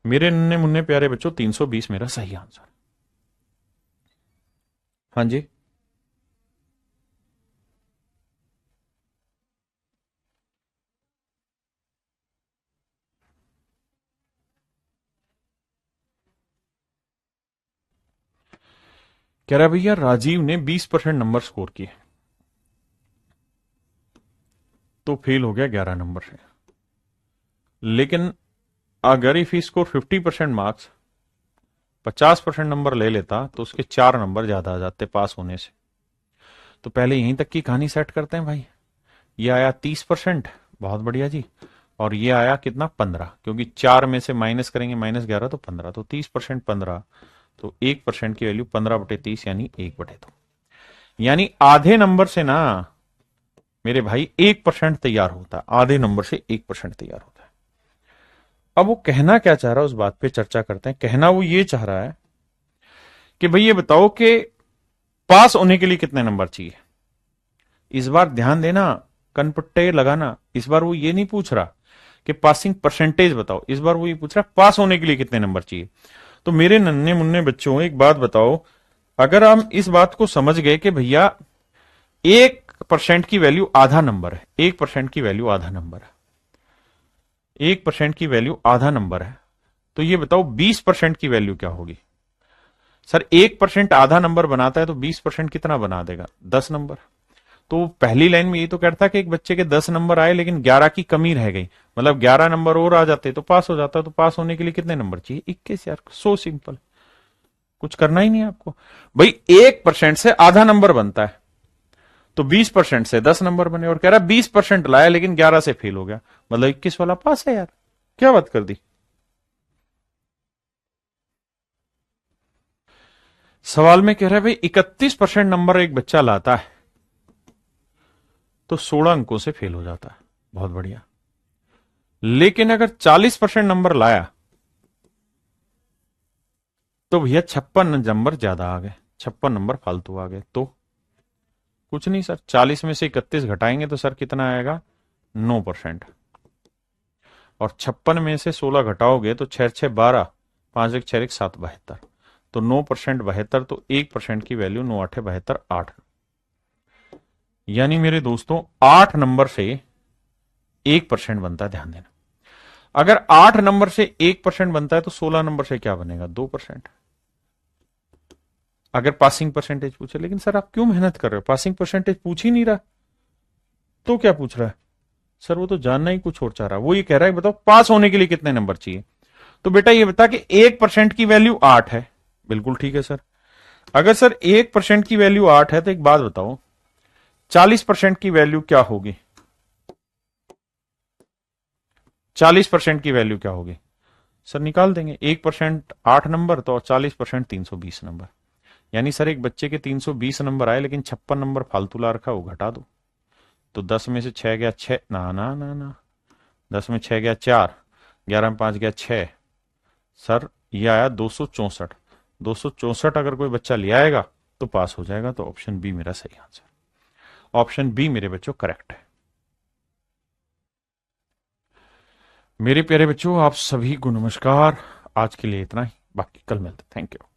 मेरे नन्हे मुन्ने प्यारे बच्चों 320 मेरा सही आंसर। हाँ जी, कह रहा भैया राजीव ने 20% नंबर स्कोर किए तो फेल हो गया 11 नंबर से। लेकिन अगर if he score 50% marks, 50% number ले लेता तो उसके 4 नंबर ज्यादा आ जाते पास होने से। तो पहले यहीं तक की कहानी सेट करते हैं भाई। ये आया 30%, बहुत बढ़िया जी। और ये आया कितना, 15, क्योंकि 4 में से माइनस करेंगे -11 तो 15, तो 30% 15, तो 1% की वैल्यू 15/30 यानी 1/2। यानी आधे नंबर से ना मेरे भाई 1% तैयार होता है, आधे नंबर से 1% तैयार होता है। अब वो कहना क्या चाह रहा है उस बात पे चर्चा करते हैं। कहना वो ये चाह रहा है कि भाई ये बताओ कि पास होने के लिए कितने नंबर चाहिए। इस बार ध्यान देना, कनपट्टे लगाना। इस बार वो ये नहीं पूछ रहा कि पासिंग परसेंटेज बताओ, इस बार वो ये पूछ रहा है पास होने के लिए कितने नंबर चाहिए। तो मेरे नन्हे मुन्ने बच्चों एक बात बताओ, अगर हम इस बात को समझ गए कि भैया 1% की वैल्यू आधा नंबर है, 1% की वैल्यू आधा नंबर है, 1% की वैल्यू आधा नंबर है, तो ये बताओ 20% की वैल्यू क्या होगी। सर 1% आधा नंबर बनाता है तो 20% कितना बना देगा, 10 नंबर। तो पहली लाइन में ये तो कहता कि एक बच्चे के 10 नंबर आए लेकिन 11 की कमी रह गई, मतलब 11 नंबर और आ जाते तो पास हो जाता। तो पास होने के लिए कितने नंबर चाहिए, 21 यार, सो सिंपल। कुछ करना ही नहीं है आपको। भाई 1% से आधा नंबर बनता है, तो 20% से 10 नंबर बने, और कह रहा 20% लाया लेकिन 11 से फेल हो गया, मतलब 21 वाला पास है यार। क्या बात कर दी। सवाल में कह रहा है भाई 31% नंबर एक बच्चा लाता है तो 16 अंकों से फेल हो जाता है। बहुत बढ़िया। लेकिन अगर 40% नंबर लाया तो भैया 56 नंबर ज्यादा आ गए, 56 नंबर फालतू आ गए। तो कुछ नहीं सर, 40 में से 31 घटाएंगे तो सर कितना आएगा, 9%। और 56 में से 16 घटाओगे तो 6 6 12, 5 1 6 1 7 72, तो 9% 72, तो 1% की वैल्यू 9 8 72 8। यानी मेरे दोस्तों 8 नंबर से 1% बनता है, ध्यान देना। अगर 8 नंबर से 1% बनता है तो 16 नंबर से क्या बनेगा, 2%। अगर पासिंग परसेंटेज पूछे, लेकिन सर आप क्यों मेहनत कर रहे हो, पासिंग परसेंटेज पूछ ही नहीं रहा, तो क्या पूछ रहा है सर, वो तो जानना ही कुछ और चाह रहा है। वो ये कह रहा है बताओ पास होने के लिए कितने नंबर चाहिए। तो बेटा ये बता कि 1% की वैल्यू 8 है, बिल्कुल ठीक है सर। अगर सर 1% की वैल्यू 8 है तो एक बात बताओ, 40% की वैल्यू क्या होगी, 40% की वैल्यू क्या होगी सर, निकाल देंगे। 1% 8 नंबर, तो 40% 320 नंबर। यानी सर एक बच्चे के 320 नंबर आए लेकिन 56 नंबर फालतू ला रखा, वो घटा दो। तो 10 में से 6 गया 6, ना ना ना ना, 10 में 6 गया 4, 11 में 5 गया 6, सर ये आया 264। 264 अगर कोई बच्चा ले आएगा तो पास हो जाएगा। तो ऑप्शन बी मेरा सही आंसर, ऑप्शन बी मेरे बच्चों करेक्ट है। मेरे प्यारे बच्चों आप सभी को नमस्कार। आज के लिए इतना ही, बाकी कल मिलते। Thank you.